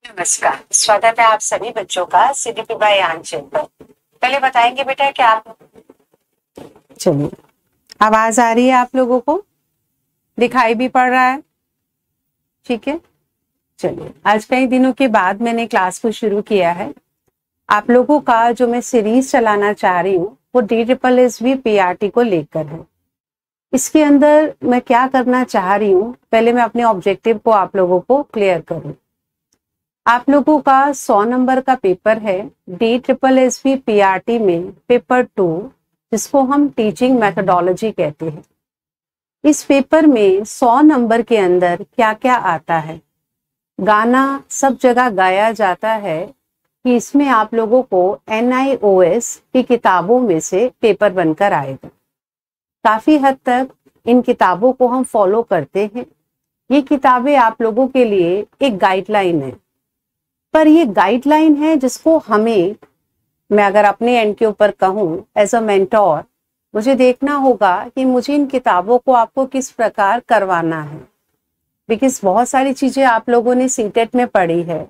नमस्कार, स्वागत है आप सभी बच्चों का सीडीपी बाय आंचल पर। पहले बताएंगे बेटा कि आप चलिए, आवाज आ रही है आप लोगों को? दिखाई भी पड़ रहा है? ठीक है, चलिए। आज कई दिनों के बाद मैंने क्लास को शुरू किया है। आप लोगों का जो मैं सीरीज चलाना चाह रही हूँ वो DSSB PRT को लेकर है। इसके अंदर मैं क्या करना चाह रही हूँ, पहले मैं अपने ऑब्जेक्टिव को आप लोगों को क्लियर करूँ। आप लोगों का 100 नंबर का पेपर है DSSB PRT में पेपर 2, जिसको हम टीचिंग मेथोडोलॉजी कहते हैं। इस पेपर में 100 नंबर के अंदर क्या क्या आता है, गाना सब जगह गाया जाता है कि इसमें आप लोगों को NIOS की किताबों में से पेपर बनकर आएगा। काफी हद तक इन किताबों को हम फॉलो करते हैं। ये किताबें आप लोगों के लिए एक गाइडलाइन है, पर ये गाइडलाइन है जिसको हमें, मैं अगर अपने एंड के ऊपर कहूँ एज अ मेंटोर, मुझे देखना होगा कि मुझे इन किताबों को आपको किस प्रकार करवाना है। बिकॉज बहुत सारी चीजें आप लोगों ने सीटेट में पढ़ी है,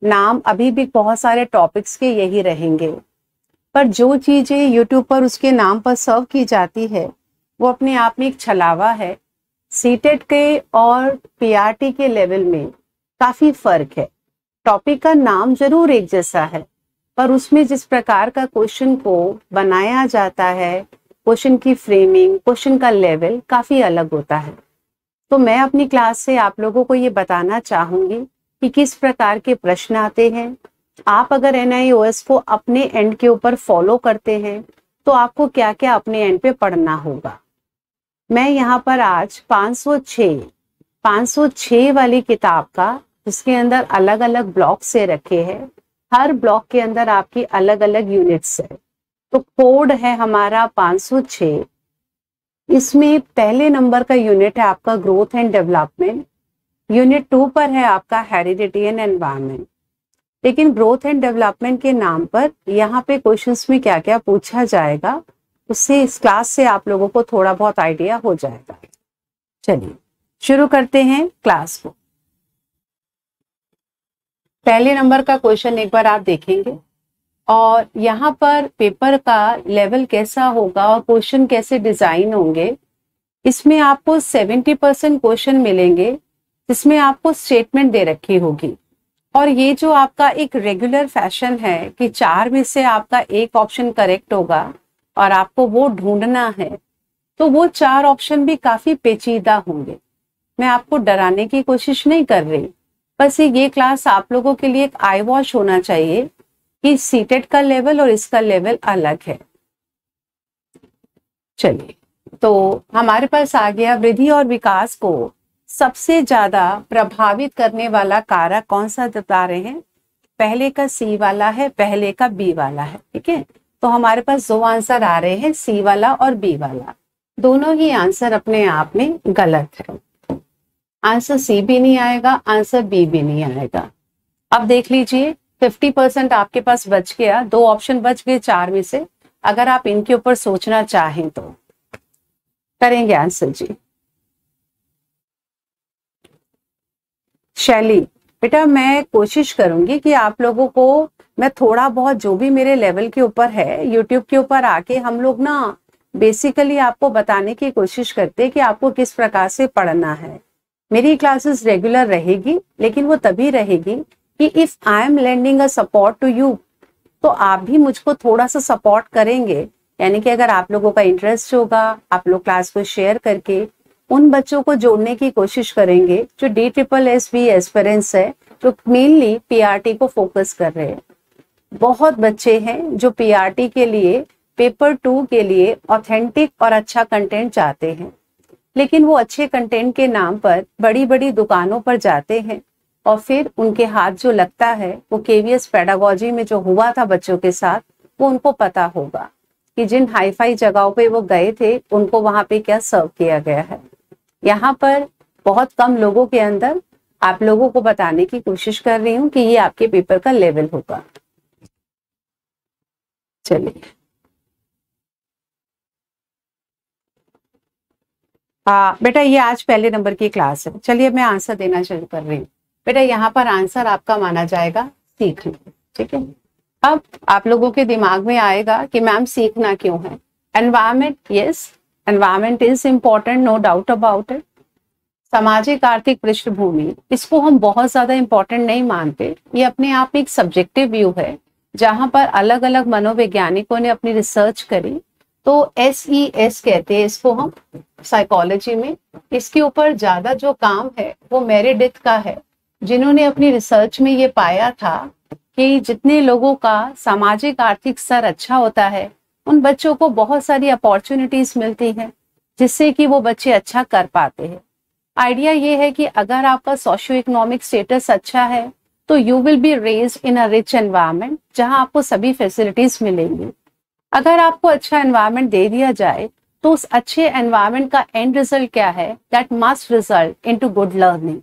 नाम अभी भी बहुत सारे टॉपिक्स के यही रहेंगे, पर जो चीजें यूट्यूब पर उसके नाम पर सर्व की जाती है वो अपने आप में एक छलावा है। सीटेट के और PRT के लेवल में काफी फर्क है। टॉपिक का नाम जरूर एक जैसा है, पर उसमें जिस प्रकार का क्वेश्चन को बनाया जाता है, क्वेश्चन की फ्रेमिंग, क्वेश्चन का लेवल काफी अलग होता है। तो मैं अपनी क्लास से आप लोगों को ये बताना चाहूंगी कि किस प्रकार के प्रश्न आते हैं। आप अगर NIOS को अपने एंड के ऊपर फॉलो करते हैं तो आपको क्या क्या अपने एंड पे पढ़ना होगा। मैं यहाँ पर आज 506 वाली किताब का, जिसके अंदर अलग अलग ब्लॉक से रखे हैं, हर ब्लॉक के अंदर आपकी अलग अलग यूनिट्स है। तो कोड है हमारा 506। इसमें पहले नंबर का यूनिट है आपका ग्रोथ एंड डेवलपमेंट, यूनिट 2 पर है आपका हेरिडिटी एंड एनवायरनमेंट। लेकिन ग्रोथ एंड डेवलपमेंट के नाम पर यहाँ पे क्वेश्चंस में क्या क्या पूछा जाएगा, उससे इस क्लास से आप लोगों को थोड़ा बहुत आइडिया हो जाएगा। चलिए शुरू करते हैं क्लास को। पहले नंबर का क्वेश्चन एक बार आप देखेंगे और यहाँ पर पेपर का लेवल कैसा होगा और क्वेश्चन कैसे डिजाइन होंगे। इसमें आपको 70% क्वेश्चन मिलेंगे जिसमें आपको स्टेटमेंट दे रखी होगी, और ये जो आपका एक रेगुलर फैशन है कि 4 में से आपका एक ऑप्शन करेक्ट होगा और आपको वो ढूंढना है, तो वो 4 ऑप्शन भी काफी पेचीदा होंगे। मैं आपको डराने की कोशिश नहीं कर रही, बस ये क्लास आप लोगों के लिए एक आई वॉश होना चाहिए कि सीटेट का लेवल और इसका लेवल अलग है। चलिए, तो हमारे पास आ गया वृद्धि और विकास को सबसे ज्यादा प्रभावित करने वाला कारक कौन सा बता रहे हैं। पहले का C वाला है, पहले का B वाला है। ठीक है, तो हमारे पास 2 आंसर आ रहे हैं, C वाला और B वाला। दोनों ही आंसर अपने आप में गलत है। आंसर C भी नहीं आएगा, आंसर B भी नहीं आएगा। अब देख लीजिए, 50% आपके पास बच गया, 2 ऑप्शन बच गए 4 में से। अगर आप इनके ऊपर सोचना चाहें तो करेंगे आंसर जी। शैली बेटा, मैं कोशिश करूंगी कि आप लोगों को मैं थोड़ा बहुत जो भी मेरे लेवल के ऊपर है, यूट्यूब के ऊपर आके हम लोग ना बेसिकली आपको बताने की कोशिश करते हैं कि आपको किस प्रकार से पढ़ना है। मेरी क्लासेस रेगुलर रहेगी, लेकिन वो तभी रहेगी कि if I am lending a support to you, तो आप भी मुझको थोड़ा सा सपोर्ट करेंगे। यानी कि अगर आप लोगों का इंटरेस्ट होगा, आप लोग क्लास को शेयर करके उन बच्चों को जोड़ने की कोशिश करेंगे जो DSSB एस्पिरेंट्स है, जो मेनली PRT को फोकस कर रहे हैं। बहुत बच्चे हैं जो PRT के लिए, पेपर 2 के लिए ऑथेंटिक और अच्छा कंटेंट चाहते हैं, लेकिन वो अच्छे कंटेंट के नाम पर बड़ी बड़ी दुकानों पर जाते हैं और फिर उनके हाथ जो लगता है वो KVS पेडागोजी में जो हुआ था बच्चों के साथ, वो उनको पता होगा कि जिन हाईफाई जगहों पे वो गए थे उनको वहां पे क्या सर्व किया गया है। यहाँ पर बहुत कम लोगों के अंदर आप लोगों को बताने की कोशिश कर रही हूँ कि ये आपके पेपर का लेवल होगा। चलिए, बेटा ये आज पहले नंबर की क्लास है। चलिए मैं आंसर देना शुरू कर रही हूँ। बेटा यहाँ पर आंसर आपका माना जाएगा सीखना। ठीक है, अब आप लोगों के दिमाग में आएगा कि मैम सीखना क्यों है। Environment, yes environment is important, no doubt about it. सामाजिक आर्थिक पृष्ठभूमि, इसको हम बहुत ज्यादा इंपॉर्टेंट नहीं मानते, ये अपने आप में एक सब्जेक्टिव व्यू है जहां पर अलग अलग मनोवैज्ञानिकों ने अपनी रिसर्च करी। तो SES कहते हैं इसको हम साइकोलॉजी में। इसके ऊपर ज्यादा जो काम है वो मेरिडिथ का है, जिन्होंने अपनी रिसर्च में ये पाया था कि जितने लोगों का सामाजिक आर्थिक स्तर अच्छा होता है उन बच्चों को बहुत सारी अपॉर्चुनिटीज मिलती हैं जिससे कि वो बच्चे अच्छा कर पाते हैं। आइडिया ये है कि अगर आपका सोशियो इकोनॉमिक स्टेटस अच्छा है तो you will be raised in a rich environment जहां आपको सभी फैसिलिटीज मिलेंगी। अगर आपको अच्छा एनवायरनमेंट दे दिया जाए तो उस अच्छे एनवायरनमेंट का एंड रिजल्ट क्या है, that must result into good learning.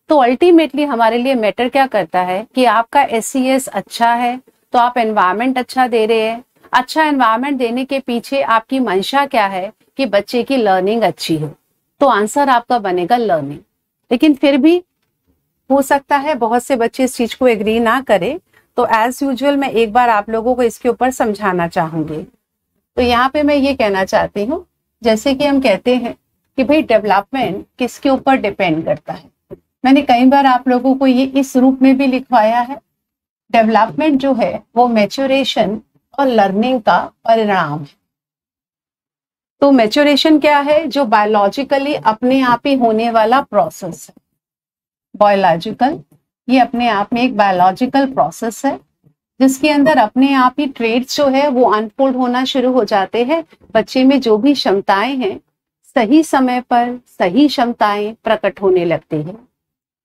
तो अल्टीमेटली हमारे लिए मैटर क्या करता है कि आपका SES अच्छा है तो आप एनवायरनमेंट अच्छा दे रहे हैं। अच्छा एनवायरनमेंट देने के पीछे आपकी मंशा क्या है कि बच्चे की लर्निंग अच्छी हो, तो आंसर आपका बनेगा लर्निंग। लेकिन फिर भी हो सकता है बहुत से बच्चे इस चीज को एग्री ना करें, तो एज यूजुअल मैं एक बार आप लोगों को इसके ऊपर समझाना चाहूंगी। तो यहाँ पे मैं ये कहना चाहती हूँ, जैसे कि हम कहते हैं कि भाई डेवलपमेंट किसके ऊपर डिपेंड करता है। मैंने कई बार आप लोगों को ये इस रूप में भी लिखवाया है, डेवलपमेंट जो है वो मैच्योरेशन और लर्निंग का परिणाम है। तो मैच्योरेशन क्या है, जो बायोलॉजिकली अपने आप ही होने वाला प्रोसेस है। बायोलॉजिकल, ये अपने आप में एक बायोलॉजिकल प्रोसेस है जिसके अंदर अपने आप ही ट्रेड्स जो है वो अनफोल्ड होना शुरू हो जाते हैं। बच्चे में जो भी क्षमताएं हैं सही समय पर सही क्षमताएं प्रकट होने लगती हैं।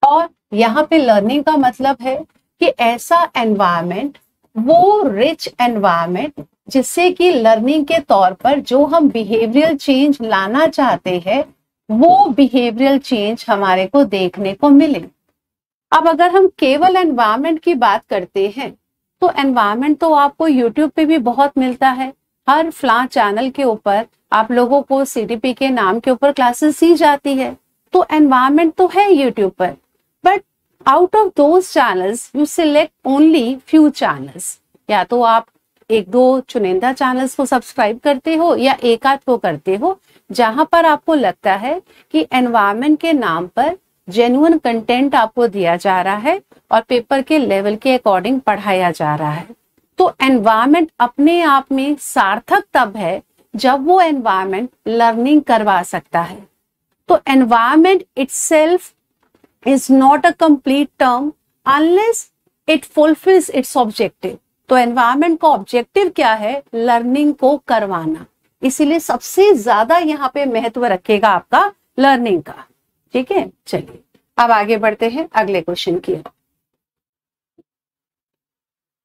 और यहाँ पे लर्निंग का मतलब है कि ऐसा एनवायरनमेंट, वो रिच एनवायरनमेंट जिससे कि लर्निंग के तौर पर जो हम बिहेवियरल चेंज लाना चाहते हैं वो बिहेवियरल चेंज हमारे को देखने को मिले। अब अगर हम केवल एनवायरनमेंट की बात करते हैं तो एनवायरनमेंट तो आपको यूट्यूब पे भी बहुत मिलता है। हर फ्ला चैनल के ऊपर आप लोगों को CDP के नाम के ऊपर क्लासेस दी जाती है, तो एनवायरनमेंट तो है यूट्यूब पर। But out of those channels you select only few channels. या तो आप एक दो चुनिंदा चैनल्स को सब्सक्राइब करते हो या एक आध को करते हो जहां पर आपको लगता है कि एनवायरनमेंट के नाम पर जेन्युइन कंटेंट आपको दिया जा रहा है और पेपर के लेवल के अकॉर्डिंग पढ़ाया जा रहा है। तो एनवायरनमेंट अपने आप में सार्थक तब है जब वो एनवायरनमेंट लर्निंग करवा सकता है। तो environment itself is not a complete term unless it fulfils it's objective. तो एनवायरनमेंट का ऑब्जेक्टिव क्या है, लर्निंग को करवाना। इसीलिए सबसे ज्यादा यहाँ पे महत्व रखेगा आपका लर्निंग का। ठीक है, चलिए अब आगे बढ़ते हैं अगले क्वेश्चन की।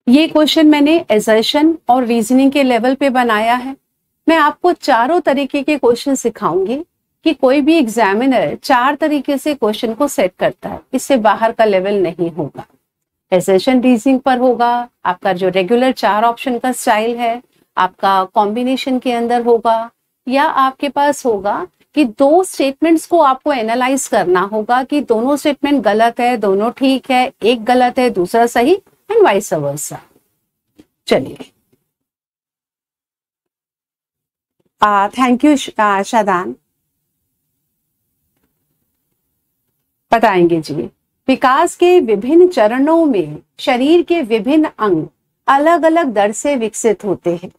ये क्वेश्चन मैंने असर्शन और रीजनिंग के लेवल पे बनाया है। मैं आपको चारों तरीके के क्वेश्चन सिखाऊंगी कि कोई भी एग्जामिनर 4 तरीके से क्वेश्चन को सेट करता है, इससे बाहर का लेवल नहीं होगा। असर्शन रीजनिंग पर होगा, आपका जो रेगुलर 4 ऑप्शन का स्टाइल है आपका कॉम्बिनेशन के अंदर होगा, या आपके पास होगा कि 2 स्टेटमेंट्स को आपको एनालाइज करना होगा कि दोनों स्टेटमेंट गलत है, दोनों ठीक है, एक गलत है दूसरा सही, एंड वाइस वर्सा। चलिए, थैंक यू शादान। बताएंगे जी, विकास के विभिन्न चरणों में शरीर के विभिन्न अंग अलग अलग दर से विकसित होते हैं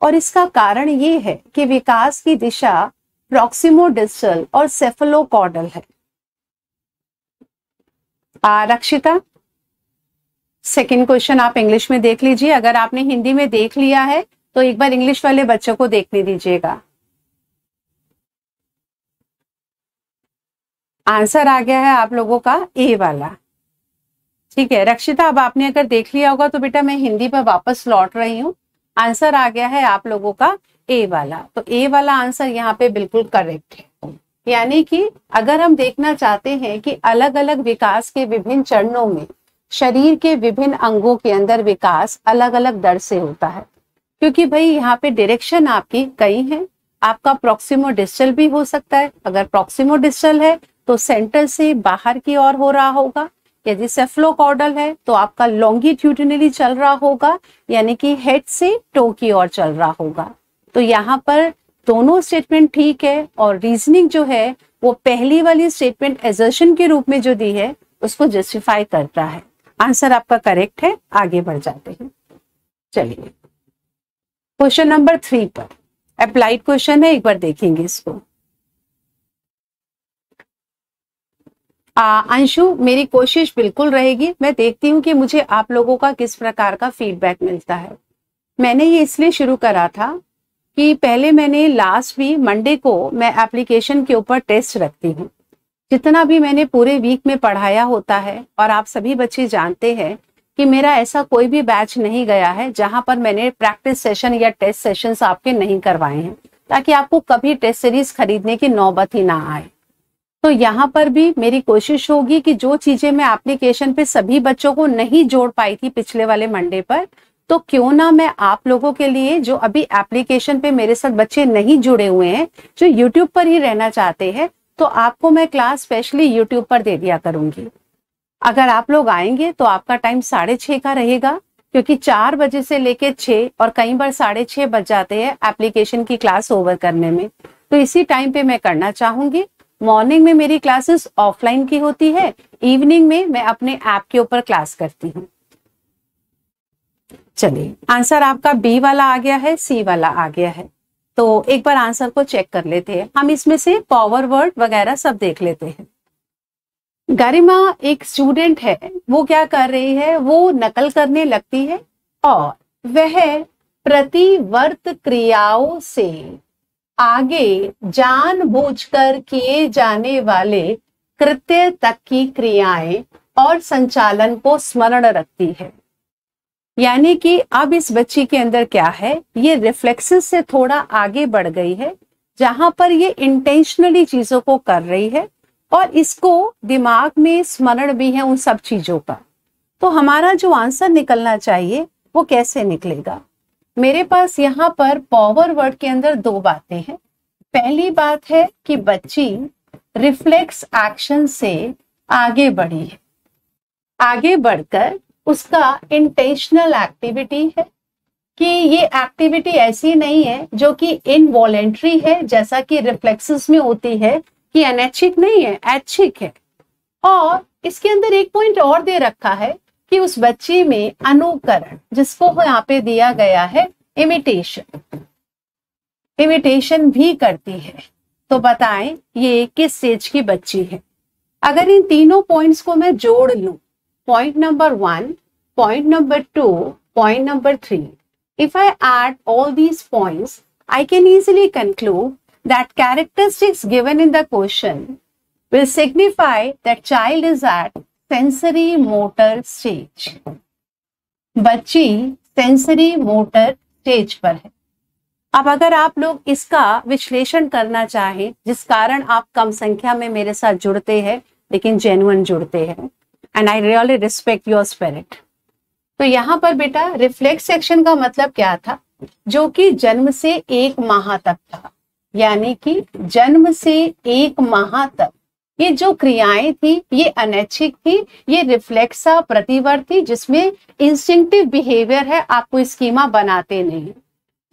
और इसका कारण ये है कि विकास की दिशा प्रॉक्सिमोडिस्टल और सेफलोकॉर्डल है। रक्षिता, सेकंड क्वेश्चन आप इंग्लिश में देख लीजिए। अगर आपने हिंदी में देख लिया है तो एक बार इंग्लिश वाले बच्चों को देखने दीजिएगा। आंसर आ गया है आप लोगों का ए वाला। ठीक है रक्षिता, अब आपने अगर देख लिया होगा तो बेटा मैं हिंदी पर वापस लौट रही हूँ। आंसर आ गया है आप लोगों का ए वाला, तो ए वाला आंसर यहाँ पे बिल्कुल करेक्ट है। यानी कि अगर हम देखना चाहते हैं कि अलग अलग विकास के विभिन्न चरणों में शरीर के विभिन्न अंगों के अंदर विकास अलग अलग दर से होता है, क्योंकि भाई यहाँ पे डायरेक्शन आपकी कई है। आपका प्रॉक्सिमोडिस्टल भी हो सकता है, अगर प्रॉक्सिमोडिस्टल है तो सेंटर से बाहर की ओर हो रहा होगा, यदि सेफलोकॉर्डल है तो आपका लॉन्गिट्यूडिनली चल रहा होगा, यानी कि हेड से टो की ओर चल रहा होगा। तो यहाँ पर दोनों स्टेटमेंट ठीक है और रीजनिंग जो है वो पहली वाली स्टेटमेंट एजर्शन के रूप में जो दी है उसको जस्टिफाई करता है। आंसर आपका करेक्ट है। आगे बढ़ जाते हैं। चलिए क्वेश्चन नंबर 3 पर अप्लाइड क्वेश्चन है, एक बार देखेंगे इसको। अंशु, मेरी कोशिश बिल्कुल रहेगी, मैं देखती हूँ कि मुझे आप लोगों का किस प्रकार का फीडबैक मिलता है। मैंने ये इसलिए शुरू करा था कि पहले मैंने लास्ट वीक मंडे को मैं एप्लीकेशन के ऊपर टेस्ट रखती हूँ। जितना भी मैंने पूरे वीक में पढ़ाया होता है, और आप सभी बच्चे जानते हैं कि मेरा ऐसा कोई भी बैच नहीं गया है जहां पर मैंने प्रैक्टिस सेशन या टेस्ट सेशंस आपके नहीं करवाए हैं, ताकि आपको कभी टेस्ट सीरीज खरीदने की नौबत ही ना आए। तो यहाँ पर भी मेरी कोशिश होगी कि जो चीजें मैं एप्लीकेशन पे सभी बच्चों को नहीं जोड़ पाई थी पिछले वाले मंडे पर, तो क्यों ना मैं आप लोगों के लिए जो अभी एप्लीकेशन पे मेरे साथ बच्चे नहीं जुड़े हुए हैं, जो यूट्यूब पर ही रहना चाहते हैं, तो आपको मैं क्लास स्पेशली यूट्यूब पर दे दिया करूंगी। अगर आप लोग आएंगे तो आपका टाइम 6:30 का रहेगा, क्योंकि 4 बजे से लेके 6 और कई बार 6:30 बज जाते हैं एप्लीकेशन की क्लास ओवर करने में। तो इसी टाइम पे मैं करना चाहूंगी। मॉर्निंग में मेरी क्लासेस ऑफलाइन की होती है, इवनिंग में मैं अपने ऐप के ऊपर क्लास करती हूँ। चलिए आंसर आपका बी वाला आ गया है, सी वाला आ गया है। तो एक बार आंसर को चेक कर लेते हैं। हम इसमें से पावर वर्ड वगैरह सब देख लेते हैं। गरिमा एक स्टूडेंट है, वो क्या कर रही है, वो नकल करने लगती है और वह प्रतिवर्त क्रियाओं से आगे जानबूझकर किए जाने वाले कृत्य तक की क्रियाएं और संचालन को स्मरण रखती है। यानी कि अब इस बच्ची के अंदर क्या है, ये रिफ्लेक्सेस से थोड़ा आगे बढ़ गई है, जहां पर ये इंटेंशनली चीजों को कर रही है और इसको दिमाग में स्मरण भी है उन सब चीजों का। तो हमारा जो आंसर निकलना चाहिए वो कैसे निकलेगा? मेरे पास यहाँ पर पावर वर्ड के अंदर 2 बातें हैं। पहली बात है कि बच्ची रिफ्लेक्स एक्शन से आगे बढ़ी है, आगे बढ़कर उसका इंटेंशनल एक्टिविटी है कि ये एक्टिविटी ऐसी नहीं है जो कि इनवॉलेंट्री है, जैसा कि रिफ्लेक्सेस में होती है कि अनैच्छिक नहीं है, ऐच्छिक है। और इसके अंदर एक पॉइंट और दे रखा है कि उस बच्ची में अनुकरण, जिसको यहाँ पे दिया गया है इमिटेशन, इमिटेशन भी करती है। तो बताएं ये किस स्टेज की बच्ची है? अगर इन तीनों पॉइंट्स को मैं जोड़ लूं, point number 1, point number 2, point number 3, if I add all these points, I can easily conclude that characteristics given in the question will signify that child is at sensory motor stage. बच्ची sensory motor stage पर है। अब अगर आप लोग इसका विश्लेषण करना चाहें, जिस कारण आप कम संख्या में मेरे साथ जुड़ते हैं लेकिन जेन्युइन जुड़ते हैं, and I really respect your spirit. तो यहाँ पर बेटा रिफ्लेक्स एक्शन का मतलब क्या था? जो कि जन्म से 1 माह तक था, यानी कि जन्म से 1 माह तक ये जो क्रियाएं थी ये अनैच्छिक थी, ये रिफ्लेक्सा प्रतिवर्त थी, जिसमें इंस्टिंक्टिव बिहेवियर है, आपको स्कीमा बनाते नहीं।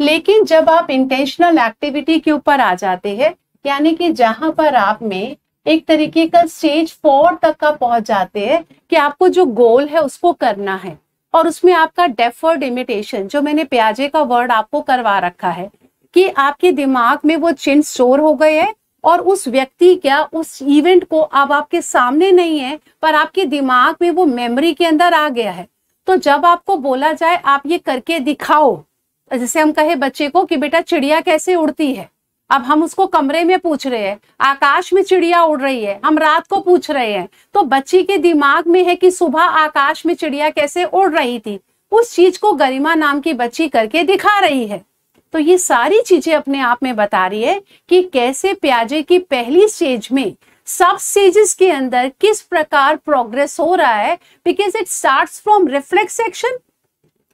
लेकिन जब आप इंटेंशनल एक्टिविटी के ऊपर आ जाते हैं, यानी कि जहां पर आप में एक तरीके का स्टेज 4 तक का पहुंच जाते हैं कि आपको जो गोल है उसको करना है, और उसमें आपका डेफर्ड इमिटेशन, जो मैंने प्याजे का वर्ड आपको करवा रखा है कि आपके दिमाग में वो चिन्ह स्टोर हो गए हैं और उस व्यक्ति क्या उस इवेंट को अब आपके सामने नहीं है, पर आपके दिमाग में वो मेमोरी के अंदर आ गया है। तो जब आपको बोला जाए आप ये करके दिखाओ, जैसे हम कहे बच्चे को कि बेटा चिड़िया कैसे उड़ती है, अब हम उसको कमरे में पूछ रहे हैं, आकाश में चिड़िया उड़ रही है, हम रात को पूछ रहे हैं, तो बच्ची के दिमाग में है कि सुबह आकाश में चिड़िया कैसे उड़ रही थी, उस चीज को गरिमा नाम की बच्ची करके दिखा रही है। तो ये सारी चीजें अपने आप में बता रही है कि कैसे प्याजे की पहली स्टेज में सब स्टेजेस के अंदर किस प्रकार प्रोग्रेस हो रहा है, because it starts from reflex action,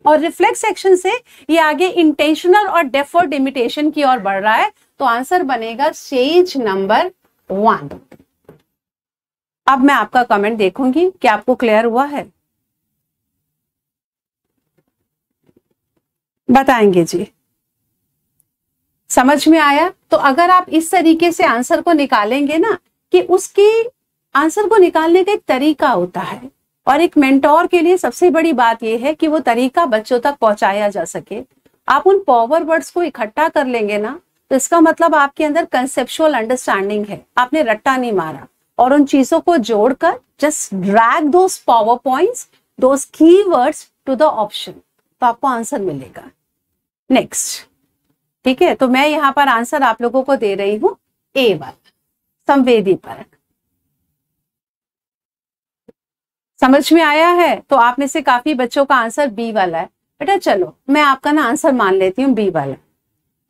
और रिफ्लेक्स एक्शन से ये आगे इंटेंशनल और डेफर्ड इमिटेशन की ओर बढ़ रहा है। तो आंसर बनेगा स्टेज नंबर 1। अब मैं आपका कमेंट देखूंगी कि आपको क्लियर हुआ है, बताएंगे जी। समझ में आया? तो अगर आप इस तरीके से आंसर को निकालेंगे ना, कि उसके आंसर को निकालने का एक तरीका होता है, और एक मेंटोर के लिए सबसे बड़ी बात यह है कि वो तरीका बच्चों तक पहुंचाया जा सके। आप उन पावर वर्ड्स को इकट्ठा कर लेंगे ना, तो इसका मतलब आपके अंदर कंसेप्चुअल अंडरस्टैंडिंग है, आपने रट्टा नहीं मारा, और उन चीजों को जोड़कर just drag those power points, those keywords to the option, तो आपको आंसर मिलेगा। नेक्स्ट, ठीक है, तो मैं यहां पर आंसर आप लोगों को दे रही हूं ए वाला, संवेदी परक। समझ में आया है? तो आप में से काफी बच्चों का आंसर बी वाला है। बेटा चलो मैं आपका ना आंसर मान लेती हूँ बी वाला।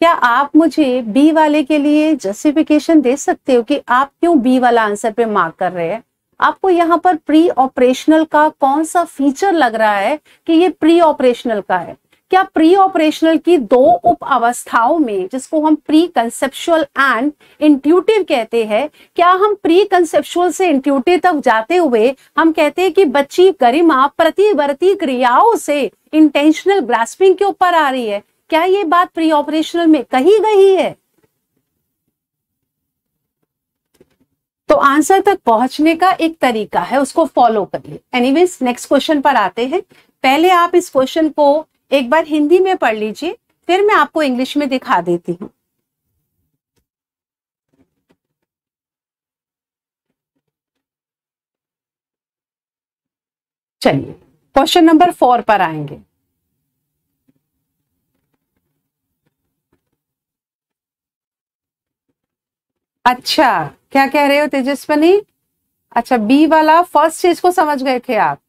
क्या आप मुझे बी वाले के लिए जस्टिफिकेशन दे सकते हो कि आप क्यों बी वाला आंसर पे मार्क कर रहे हैं? आपको यहाँ पर प्री ऑपरेशनल का कौन सा फीचर लग रहा है कि ये प्री ऑपरेशनल का है? क्या प्री ऑपरेशनल की दो उप अवस्थाओं में, जिसको हम प्री कंसेप्चुअल एंड इंट्यूटिव कहते हैं, क्या हम प्री कंसेप्चुअल से इंट्यूटिव तक जाते हुए हम कहते हैं कि बच्ची गरिमा प्रतिवर्ती क्रियाओं से इंटेंशनल ग्रास्पिंग के ऊपर आ रही है? क्या ये बात प्री ऑपरेशनल में कही गई है? तो आंसर तक पहुंचने का एक तरीका है, उसको फॉलो करिए। एनीवेज नेक्स्ट क्वेश्चन पर आते हैं। पहले आप इस क्वेश्चन को एक बार हिंदी में पढ़ लीजिए, फिर मैं आपको इंग्लिश में दिखा देती हूं। चलिए क्वेश्चन नंबर 4 पर आएंगे। अच्छा, क्या कह रहे हो तेजस्वनी? अच्छा, बी वाला फर्स्ट चीज को समझ गए थे आप।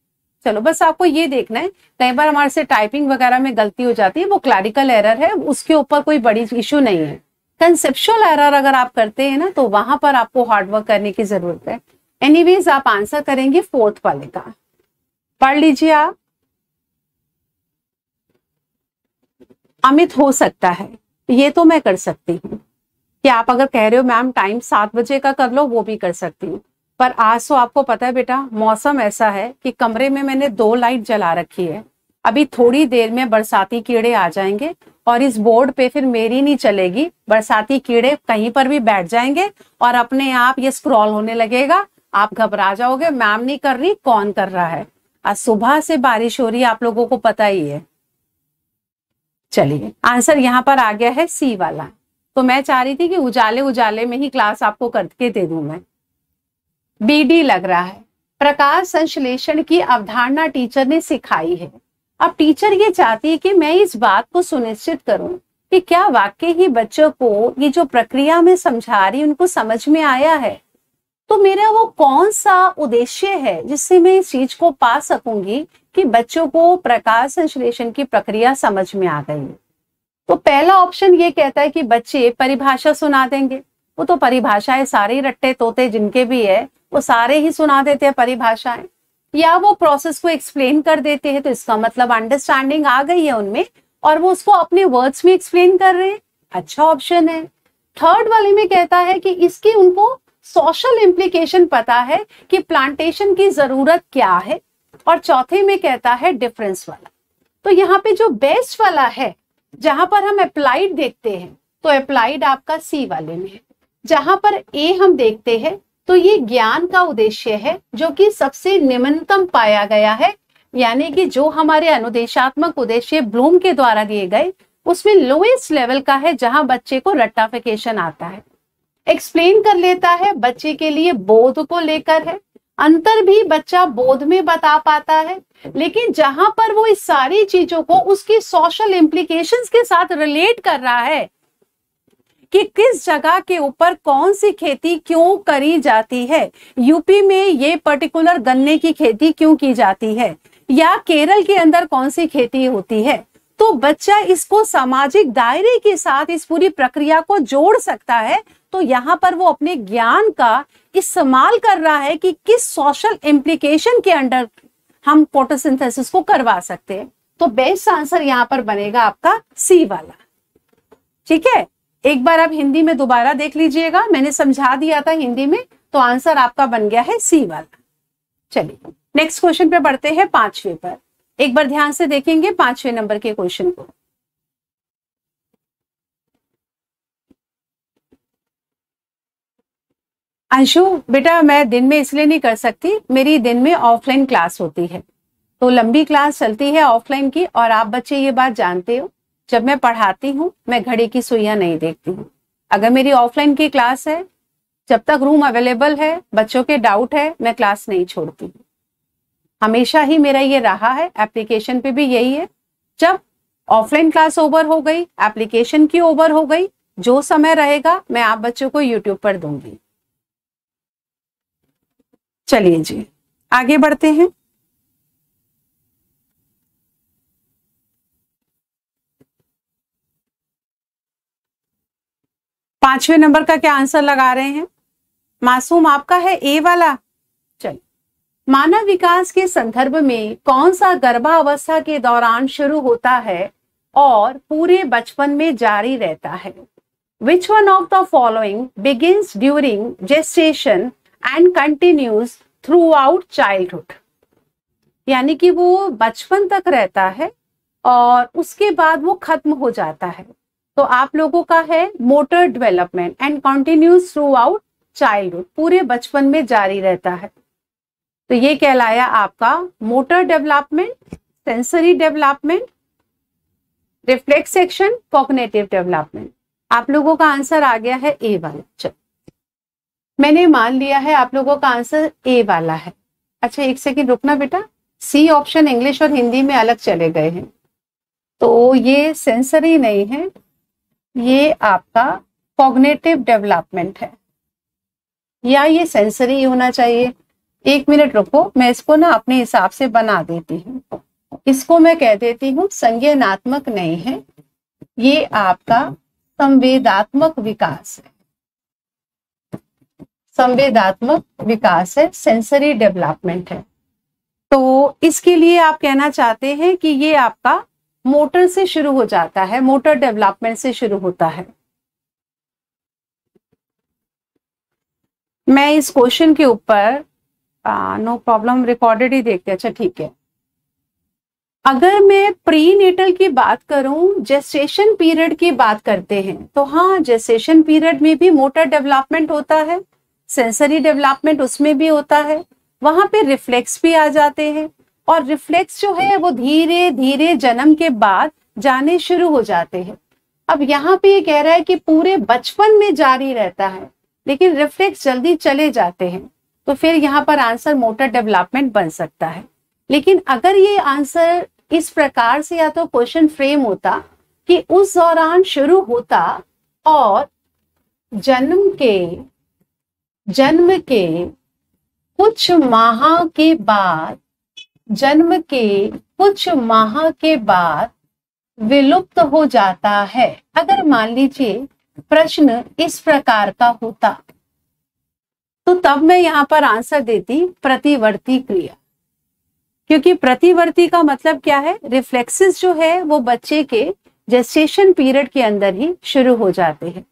चलो बस आपको ये देखना है, कई बार हमारे से टाइपिंग वगैरह में गलती हो जाती है, वो क्लैरिकल एरर है, उसके ऊपर कोई बड़ी इशू नहीं है। कंसेप्चुअल एरर अगर आप करते हैं ना, तो वहां पर आपको हार्डवर्क करने की जरूरत है। एनीवेज आप आंसर करेंगे 4th वाले का, पढ़ लीजिए आप। अमित, हो सकता है ये तो मैं कर सकती हूँ कि आप अगर कह रहे हो मैम टाइम 7 बजे का कर लो, वो भी कर सकती हूँ, पर आज तो आपको पता है बेटा मौसम ऐसा है कि कमरे में मैंने 2 लाइट जला रखी है। अभी थोड़ी देर में बरसाती कीड़े आ जाएंगे और इस बोर्ड पे फिर मेरी नहीं चलेगी, बरसाती कीड़े कहीं पर भी बैठ जाएंगे और अपने आप ये स्क्रॉल होने लगेगा। आप घबरा जाओगे, मैम नहीं कर रही, कौन कर रहा है? आज सुबह से बारिश हो रही है, आप लोगों को पता ही है। चलिए आंसर यहाँ पर आ गया है सी वाला। तो मैं चाह रही थी कि उजाले उजाले में ही क्लास आपको करके दे दूं मैं। बीडी लग रहा है, प्रकाश संश्लेषण की अवधारणा टीचर ने सिखाई है। अब टीचर ये चाहती है कि मैं इस बात को सुनिश्चित करूं कि क्या वाकई ही बच्चों को ये जो प्रक्रिया में समझा रही उनको समझ में आया है। तो मेरा वो कौन सा उद्देश्य है जिससे मैं इस चीज को पा सकूंगी कि बच्चों को प्रकाश संश्लेषण की प्रक्रिया समझ में आ गई। तो पहला ऑप्शन ये कहता है कि बच्चे परिभाषा सुना देंगे। वो तो परिभाषाएं सारे रट्टे तोते जिनके भी है वो सारे ही सुना देते हैं परिभाषाएं, या वो प्रोसेस को एक्सप्लेन कर देते हैं, तो इसका मतलब अंडरस्टैंडिंग आ गई है उनमें और वो उसको अपने वर्ड्स में एक्सप्लेन कर रहे हैं। अच्छा ऑप्शन है। थर्ड वाले में कहता है कि इसकी उनको सोशल इम्प्लीकेशन पता है कि प्लांटेशन की जरूरत क्या है, और चौथे में कहता है डिफरेंस वाला। तो यहाँ पे जो बेस्ट वाला है, जहां पर हम अप्लाइड देखते हैं, तो अप्लाइड आपका सी वाले में है। जहां पर ए हम देखते हैं तो ये ज्ञान का उद्देश्य है जो कि सबसे निम्नतम पाया गया है, यानी कि जो हमारे अनुदेशात्मक उद्देश्य ब्लूम के द्वारा दिए गए उसमें लोएस्ट लेवल का है, जहां बच्चे को रट्टाफिकेशन आता है। एक्सप्लेन कर लेता है, बच्चे के लिए बोध को लेकर है, अंतर भी बच्चा बोध में बता पाता है, लेकिन जहां पर वो इस सारी चीजों को उसकी सोशल इम्प्लीकेशंस के साथ रिलेट कर रहा है कि किस जगह के ऊपर कौन सी खेती क्यों करी जाती है, यूपी में ये पर्टिकुलर गन्ने की खेती क्यों की जाती है, या केरल के अंदर कौन सी खेती होती है, तो बच्चा इसको सामाजिक दायरे के साथ इस पूरी प्रक्रिया को जोड़ सकता है। तो यहाँ पर वो अपने ज्ञान का इस्तेमाल कर रहा है कि किस सोशल इम्प्लीकेशन के अंडर हम फोटोसिंथेसिस को करवा सकते हैं। तो बेस्ट आंसर यहाँ पर बनेगा आपका सी वाला। ठीक है, एक बार आप हिंदी में दोबारा देख लीजिएगा, मैंने समझा दिया था हिंदी में, तो आंसर आपका बन गया है सी वाला। चलिए नेक्स्ट क्वेश्चन पे बढ़ते हैं, 5वें पर। एक बार ध्यान से देखेंगे 5वें नंबर के क्वेश्चन को। अंशु बेटा, मैं दिन में इसलिए नहीं कर सकती, मेरी दिन में ऑफलाइन क्लास होती है, तो लंबी क्लास चलती है ऑफलाइन की, और आप बच्चे ये बात जानते हो, जब मैं पढ़ाती हूँ मैं घड़ी की सुइयां नहीं देखती हूँ। अगर मेरी ऑफलाइन की क्लास है, जब तक रूम अवेलेबल है, बच्चों के डाउट है, मैं क्लास नहीं छोड़ती हूँ। हमेशा ही मेरा ये रहा है, एप्लीकेशन पे भी यही है। जब ऑफलाइन क्लास ओवर हो गई, एप्लीकेशन की ओवर हो गई, जो समय रहेगा मैं आप बच्चों को यूट्यूब पर दूंगी। चलिए जी आगे बढ़ते हैं। पांचवें नंबर का क्या आंसर लगा रहे हैं? मासूम आपका है ए वाला। चलिए, मानव विकास के संदर्भ में कौन सा गर्भावस्था के दौरान शुरू होता है और पूरे बचपन में जारी रहता है? Which one of the following begins during gestation and continues throughout childhood? यानी कि वो बचपन तक रहता है और उसके बाद वो खत्म हो जाता है। तो आप लोगों का है motor development and continues through out childhood, पूरे बचपन में जारी रहता है। तो ये कहलाया आपका motor development, sensory development, reflex action, cognitive development. आप लोगों का आंसर आ गया है ए वाला। चलो मैंने मान लिया है आप लोगों का आंसर ए वाला है। अच्छा एक सेकंड रुकना बेटा, सी ऑप्शन इंग्लिश और हिंदी में अलग चले गए हैं, तो ये सेंसरी नहीं है, ये आपका कॉग्निटिव डेवलपमेंट है, या ये सेंसरी होना चाहिए। एक मिनट रुको, मैं इसको ना अपने हिसाब से बना देती हूँ। इसको मैं कह देती हूँ संज्ञानात्मक नहीं है, ये आपका संवेदात्मक विकास है, संवेदात्मक विकास है, सेंसरी डेवलपमेंट है। तो इसके लिए आप कहना चाहते हैं कि ये आपका मोटर से शुरू हो जाता है, मोटर डेवलपमेंट से शुरू होता है। मैं इस क्वेश्चन के ऊपर नो प्रॉब्लम रिकॉर्डेड ही देखते हैं। अच्छा ठीक है, अगर मैं प्री नेटल की बात करूं, जेस्टेशन पीरियड की बात करते हैं, तो हाँ जेस्टेशन पीरियड में भी मोटर डेवलपमेंट होता है, सेंसरी डेवलपमेंट उसमें भी होता है, वहां पे रिफ्लेक्स भी आ जाते हैं, और रिफ्लेक्स जो है वो धीरे धीरे जन्म के बाद जाने शुरू हो जाते हैं। अब यहाँ पे ये कह रहा है कि पूरे बचपन में जारी रहता है, लेकिन रिफ्लेक्स जल्दी चले जाते हैं, तो फिर यहाँ पर आंसर मोटर डेवलपमेंट बन सकता है। लेकिन अगर ये आंसर इस प्रकार से या तो क्वेश्चन फ्रेम होता कि उस दौरान शुरू होता और जन्म के कुछ माह के बाद, जन्म के कुछ माह के बाद विलुप्त हो जाता है, अगर मान लीजिए प्रश्न इस प्रकार का होता, तो तब मैं यहां पर आंसर देती प्रतिवर्ती क्रिया, क्योंकि प्रतिवर्ती का मतलब क्या है, रिफ्लेक्सेस जो है वो बच्चे के जेस्टेशन पीरियड के अंदर ही शुरू हो जाते हैं।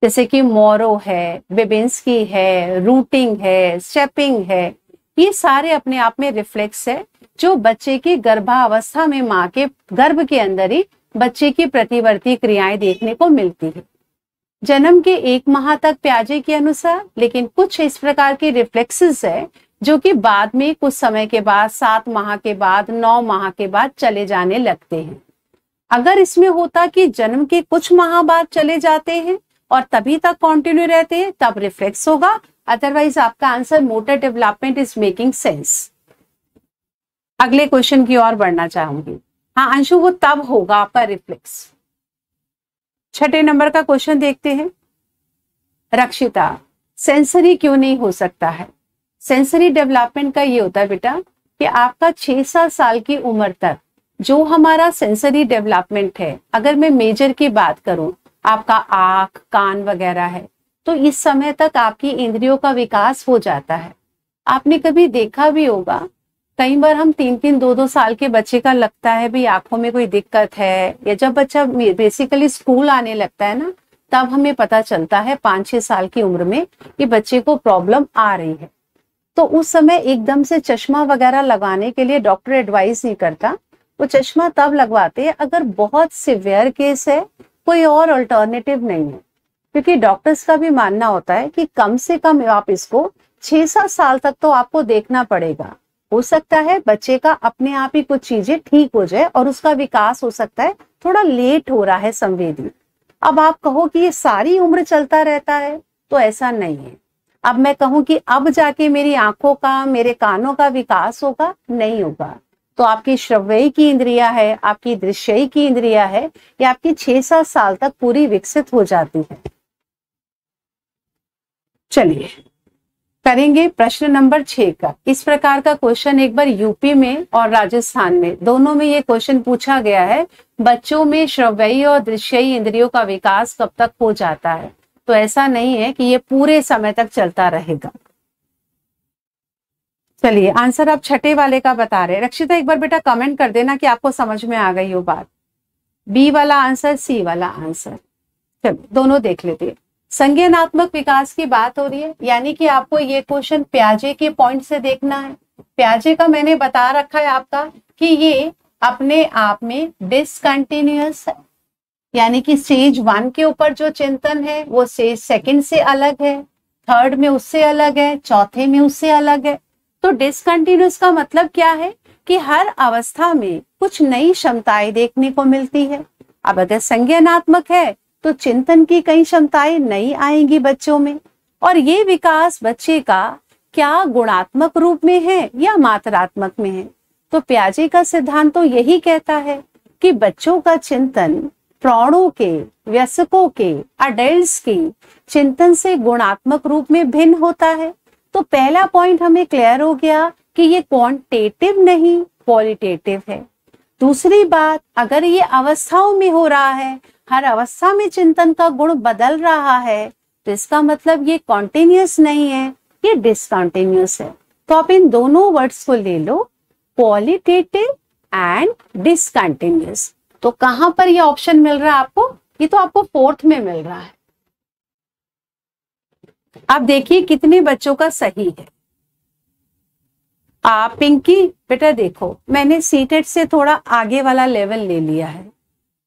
जैसे कि मोरो है, बेबिंस्की है, रूटिंग है, स्टेपिंग है, ये सारे अपने आप में रिफ्लेक्स है जो बच्चे की गर्भावस्था में माँ के गर्भ के अंदर ही बच्चे की प्रतिवर्ती क्रियाएं देखने को मिलती है। जन्म के 1 माह तक प्याजे के अनुसार, लेकिन कुछ इस प्रकार के रिफ्लेक्सेस है जो कि बाद में कुछ समय के बाद, 7 माह के बाद, 9 माह के बाद चले जाने लगते हैं। अगर इसमें होता कि जन्म के कुछ माह बाद चले जाते हैं और तभी तक कंटिन्यू रहते हैं, तब रिफ्लेक्स होगा, अदरवाइज आपका answer motor development is making sense. अगले क्वेश्चन की ओर बढ़ना चाहूंगी। हाँ अंशु, वो तब होगा आपका रिफ्लेक्स। 6 नंबर का क्वेश्चन देखते हैं। रक्षिता, सेंसरी क्यों नहीं हो सकता है? सेंसरी डेवलपमेंट का ये होता है बेटा कि आपका 6-7 साल की उम्र तक जो हमारा सेंसरी डेवलपमेंट है, अगर मैं मेजर की बात करूं, आपका आंख, कान वगैरह है, तो इस समय तक आपकी इंद्रियों का विकास हो जाता है। आपने कभी देखा भी होगा, कई बार हम 3-3, 2-2 साल के बच्चे का लगता है भी आंखों में कोई दिक्कत है, या जब बच्चा बेसिकली स्कूल आने लगता है ना, तब हमें पता चलता है 5-6 साल की उम्र में कि बच्चे को प्रॉब्लम आ रही है। तो उस समय एकदम से चश्मा वगैरह लगाने के लिए डॉक्टर एडवाइस नहीं करता। वो चश्मा तब लगवाते हैं अगर बहुत सिवियर केस है, कोई और अल्टरनेटिव नहीं है। क्योंकि डॉक्टर्स का भी मानना होता है कि कम से कम आप इसको 6-7 साल तक तो आपको देखना पड़ेगा। हो सकता है बच्चे का अपने आप ही कुछ चीजें ठीक हो जाए और उसका विकास हो सकता है थोड़ा लेट हो रहा है संवेदी। अब आप कहो कि ये सारी उम्र चलता रहता है, तो ऐसा नहीं है। अब मैं कहूं कि अब जाके मेरी आंखों का, मेरे कानों का विकास होगा, नहीं होगा। तो आपकी श्रव्य की इंद्रिया है, आपकी दृश्य की इंद्रिया है, ये आपकी 6-7 साल तक पूरी विकसित हो जाती है। चलिए करेंगे प्रश्न नंबर 6 का। इस प्रकार का क्वेश्चन एक बार यूपी में और राजस्थान में दोनों में ये क्वेश्चन पूछा गया है, बच्चों में श्रव्य और दृश्य इंद्रियों का विकास कब तक हो जाता है। तो ऐसा नहीं है कि ये पूरे समय तक चलता रहेगा। चलिए आंसर आप छठे वाले का बता रहे हैं। रक्षिता एक बार बेटा कमेंट कर देना कि आपको समझ में आ गई हो बात। बी वाला आंसर, सी वाला आंसर। चलो दोनों देख लेते हैं। संज्ञानात्मक विकास की बात हो रही है, यानी कि आपको ये क्वेश्चन प्याजे के पॉइंट से देखना है। प्याजे का मैंने बता रखा है आपका कि ये अपने आप में डिसकंटिन्यूअस है, यानी कि स्टेज 1 के ऊपर जो चिंतन है वो स्टेज 2 से अलग है, 3rd में उससे अलग है, 4थे में उससे अलग है। तो डिसकंटिन्यूअस का मतलब क्या है कि हर अवस्था में कुछ नई क्षमताएं देखने को मिलती है। अब अगर संज्ञानात्मक है तो चिंतन की कई क्षमताएं नई आएंगी बच्चों में, और ये विकास बच्चे का क्या गुणात्मक रूप में है या मात्रात्मक में है। तो प्याजे का सिद्धांत तो यही कहता है कि बच्चों का चिंतन प्रौढ़ों के, वयस्कों के, अडल्ट्स की चिंतन से गुणात्मक रूप में भिन्न होता है। तो पहला पॉइंट हमें क्लियर हो गया कि ये क्वांटिटेटिव नहीं क्वालिटेटिव है। दूसरी बात, अगर ये अवस्थाओं में हो रहा है, हर अवस्था में चिंतन का गुण बदल रहा है, तो इसका मतलब ये कॉन्टिन्यूअस नहीं है, ये डिसकंटिन्यूअस है। तो आप इन दोनों वर्ड्स को ले लो, क्वालिटेटिव एंड डिसकंटिन्यूअस। तो कहां पर ये ऑप्शन मिल रहा है आपको? ये तो आपको 4th में मिल रहा है। आप देखिए कितने बच्चों का सही है। आप पिंकी बेटा देखो, मैंने सीटेट से थोड़ा आगे वाला लेवल ले लिया है।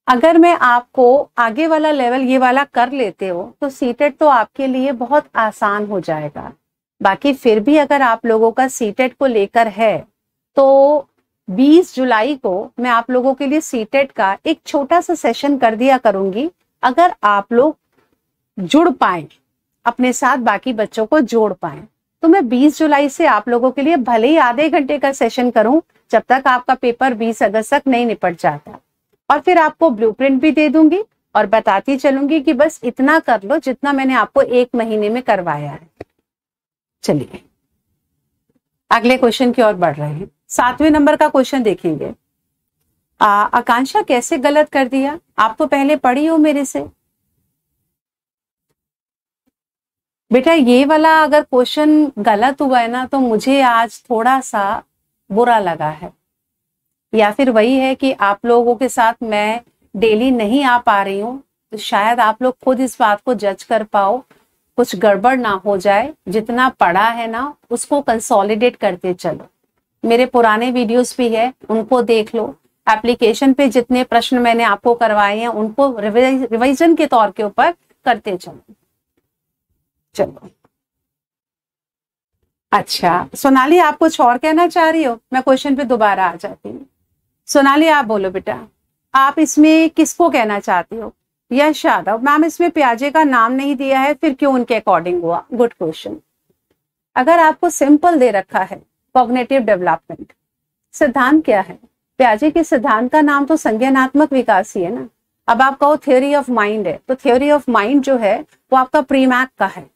अगर मैं आपको आगे वाला लेवल ये वाला कर लेते हो तो सीटेट तो आपके लिए बहुत आसान हो जाएगा। बाकी फिर भी अगर आप लोगों का सीटेट को लेकर है तो 20 जुलाई को मैं आप लोगों के लिए सीटेट का एक छोटा सा सेशन कर दिया करूंगी। अगर आप लोग जुड़ पाए, अपने साथ बाकी बच्चों को जोड़ पाए, तो मैं 20 जुलाई से आप लोगों के लिए भले ही आधे घंटे का सेशन करूं, जब तक आपका पेपर 20 अगस्त तक नहीं निपट जाता। और फिर आपको ब्लूप्रिंट भी दे दूंगी और बताती चलूंगी कि बस इतना कर लो जितना मैंने आपको 1 महीने में करवाया है। चलिए अगले क्वेश्चन की ओर बढ़ रहे हैं। 7वें नंबर का क्वेश्चन देखेंगे। आकांक्षा कैसे गलत कर दिया? आप तो पहले पढ़ी हो मेरे से। बेटा ये वाला अगर क्वेश्चन गलत हुआ है ना, तो मुझे आज थोड़ा सा बुरा लगा है, या फिर वही है कि आप लोगों के साथ मैं डेली नहीं आ पा रही हूँ, तो शायद आप लोग खुद इस बात को जज कर पाओ, कुछ गड़बड़ ना हो जाए। जितना पढ़ा है ना उसको कंसोलिडेट करते चलो। मेरे पुराने वीडियोस भी है, उनको देख लो। एप्लीकेशन पे जितने प्रश्न मैंने आपको करवाए हैं उनको रिवीजन के तौर के ऊपर करते चलो। चलो अच्छा सोनाली, आप कुछ और कहना चाह रही हो? मैं क्वेश्चन पे दोबारा आ जाती हूँ। सोनाली आप बोलो बेटा, आप इसमें किसको कहना चाहती हो? यश यादव मैम, इसमें प्याजे का नाम नहीं दिया है, फिर क्यों उनके अकॉर्डिंग हुआ? Good question. अगर आपको सिंपल दे रखा है कॉग्निटिव डेवलपमेंट, सिद्धांत क्या है? प्याजे के सिद्धांत का नाम तो संज्ञानात्मक विकास ही है ना। अब आप कहो थ्योरी ऑफ माइंड है, तो थ्योरी ऑफ माइंड जो है वो आपका प्रीमैक का है,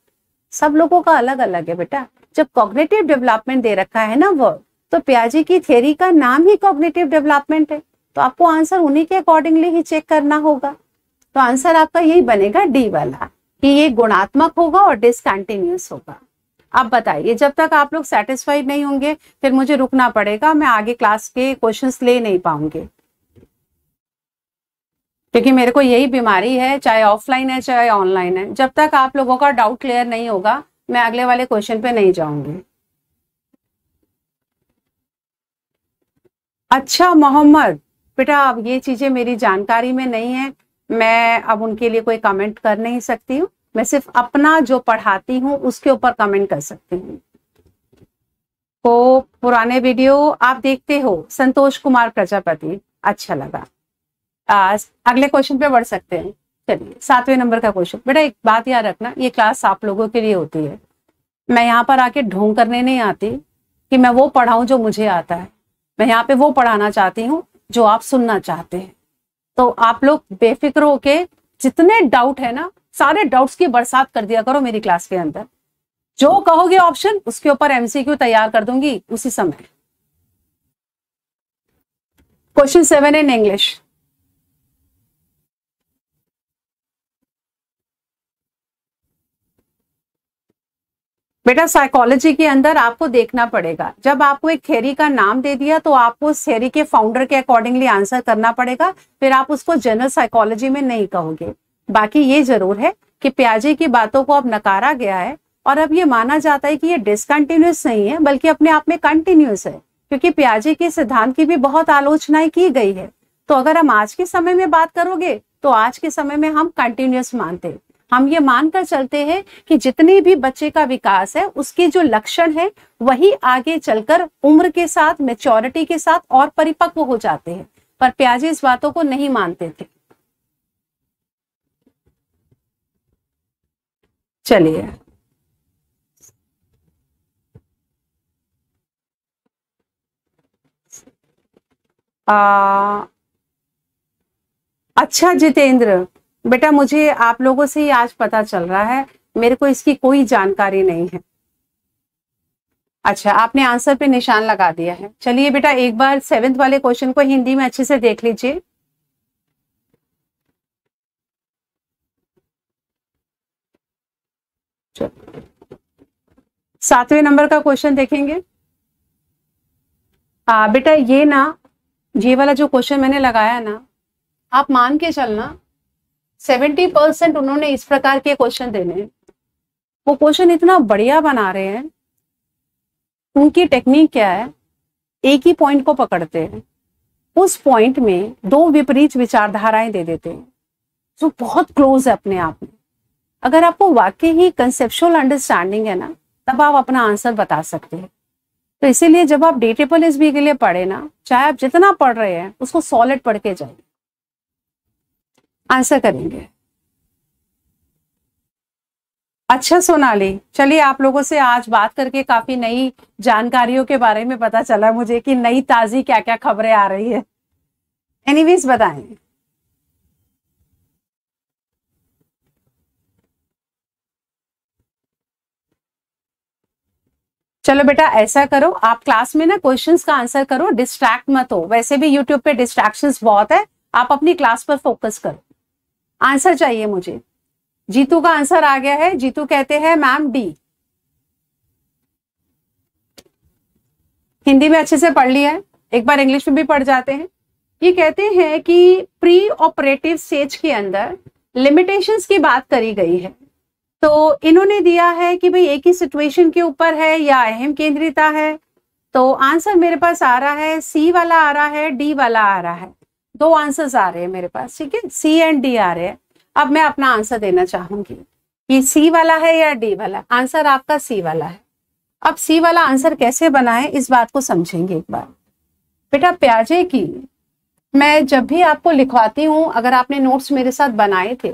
सब लोगों का अलग अलग है बेटा। जब कॉग्निटिव डेवलपमेंट दे रखा है ना वर्ड, तो प्याजे की थ्योरी का नाम ही कॉग्निटिव डेवलपमेंट है, तो आपको आंसर उन्हीं के अकॉर्डिंगली ही चेक करना होगा। तो आंसर आपका यही बनेगा डी वाला, कि ये गुणात्मक होगा और डिसकंटिन्यूअस होगा। अब बताइए, जब तक आप लोग सेटिस्फाइड नहीं होंगे फिर मुझे रुकना पड़ेगा, मैं आगे क्लास के क्वेश्चंस ले नहीं पाऊंगी। क्योंकि मेरे को यही बीमारी है, चाहे ऑफलाइन है चाहे ऑनलाइन है, जब तक आप लोगों का डाउट क्लियर नहीं होगा मैं अगले वाले क्वेश्चन पे नहीं जाऊंगी। अच्छा मोहम्मद, बेटा अब ये चीजें मेरी जानकारी में नहीं है, मैं अब उनके लिए कोई कमेंट कर नहीं सकती हूँ, मैं सिर्फ अपना जो पढ़ाती हूँ उसके ऊपर कमेंट कर सकती हूँ। तो पुराने वीडियो आप देखते हो, संतोष कुमार प्रजापति, अच्छा लगा। अगले क्वेश्चन पे बढ़ सकते हैं। चलिए 7वें नंबर का क्वेश्चन। बेटा एक बात याद रखना, ये क्लास आप लोगों के लिए होती है, मैं यहाँ पर आके ढोंग करने नहीं आती कि मैं वो पढ़ाऊं जो मुझे आता है, मैं यहाँ पे वो पढ़ाना चाहती हूँ जो आप सुनना चाहते हैं। तो आप लोग बेफिक्र होके जितने डाउट है ना, सारे डाउट्स की बरसात कर दिया करो मेरी क्लास के अंदर, जो कहोगे ऑप्शन उसके ऊपर एमसीक्यू तैयार कर दूंगी उसी समय। Question 7 in English. बेटा साइकोलॉजी के अंदर आपको देखना पड़ेगा, जब आपको एक थ्योरी का नाम दे दिया तो आपको उस थ्योरी के फाउंडर के अकॉर्डिंगली आंसर करना पड़ेगा, फिर आप उसको जनरल साइकोलॉजी में नहीं कहोगे। बाकी ये जरूर है कि पियाजे की बातों को अब नकारा गया है और अब ये माना जाता है कि ये डिसकंटिन्यूअस नहीं है बल्कि अपने आप में कंटिन्यूअस है, क्योंकि पियाजे के सिद्धांत की भी बहुत आलोचनाएं की गई है। तो अगर हम आज के समय में बात करोगे तो आज के समय में हम कंटिन्यूअस मानते हैं, हम ये मानकर चलते हैं कि जितनी भी बच्चे का विकास है उसके जो लक्षण है वही आगे चलकर उम्र के साथ, मैच्योरिटी के साथ और परिपक्व हो जाते हैं, पर पियाजे इस बातों को नहीं मानते थे। चलिए अच्छा जितेंद्र, बेटा मुझे आप लोगों से ही आज पता चल रहा है, मेरे को इसकी कोई जानकारी नहीं है। अच्छा आपने आंसर पे निशान लगा दिया है। चलिए बेटा एक बार 7th वाले क्वेश्चन को हिंदी में अच्छे से देख लीजिए। सातवें नंबर का क्वेश्चन देखेंगे। बेटा ये ना, ये वाला जो क्वेश्चन मैंने लगाया ना, आप मान के चलना 70% उन्होंने इस प्रकार के क्वेश्चन देने, वो क्वेश्चन इतना बढ़िया बना रहे हैं। उनकी टेक्निक क्या है, एक ही पॉइंट को पकड़ते हैं, उस पॉइंट में दो विपरीत विचारधाराएं दे देते हैं जो बहुत क्लोज है अपने आप में। अगर आपको वाकई ही कंसेप्चुअल अंडरस्टैंडिंग है ना, तब आप अपना आंसर बता सकते हैं। तो इसीलिए जब आप डे ट्रिपल एसबी के लिए पढ़े ना, चाहे आप जितना पढ़ रहे हैं उसको सॉलिड पढ़ के जाइए, आंसर करेंगे। अच्छा सोनाली, चलिए आप लोगों से आज बात करके काफी नई जानकारियों के बारे में पता चला मुझे कि नई ताजी क्या क्या खबरें आ रही है। एनीवेज बताएं। चलो बेटा ऐसा करो, आप क्लास में ना क्वेश्चंस का आंसर करो, डिस्ट्रैक्ट मत हो, वैसे भी यूट्यूब पे डिस्ट्रैक्शंस बहुत है, आप अपनी क्लास पर फोकस करो। आंसर चाहिए मुझे। जीतू का आंसर आ गया है, जीतू कहते हैं मैम डी। हिंदी में अच्छे से पढ़ लिया है, एक बार इंग्लिश में भी पढ़ जाते हैं। ये कहते हैं कि प्री ऑपरेटिव स्टेज के अंदर लिमिटेशंस की बात करी गई है, तो इन्होंने दिया है कि भाई एक ही सिचुएशन के ऊपर है या अहम केंद्रिता है। तो आंसर मेरे पास आ रहा है, सी वाला आ रहा है, डी वाला आ रहा है, दो आंसर्स आ रहे हैं मेरे पास, ठीक है, सी एंड डी आ रहे हैं। अब मैं अपना आंसर देना चाहूंगी कि सी वाला है या डी वाला। आंसर आपका सी वाला है। अब सी वाला आंसर कैसे बना है इस बात को समझेंगे एक बार। बेटा पियाजे की मैं जब भी आपको लिखवाती हूँ, अगर आपने नोट्स मेरे साथ बनाए थे,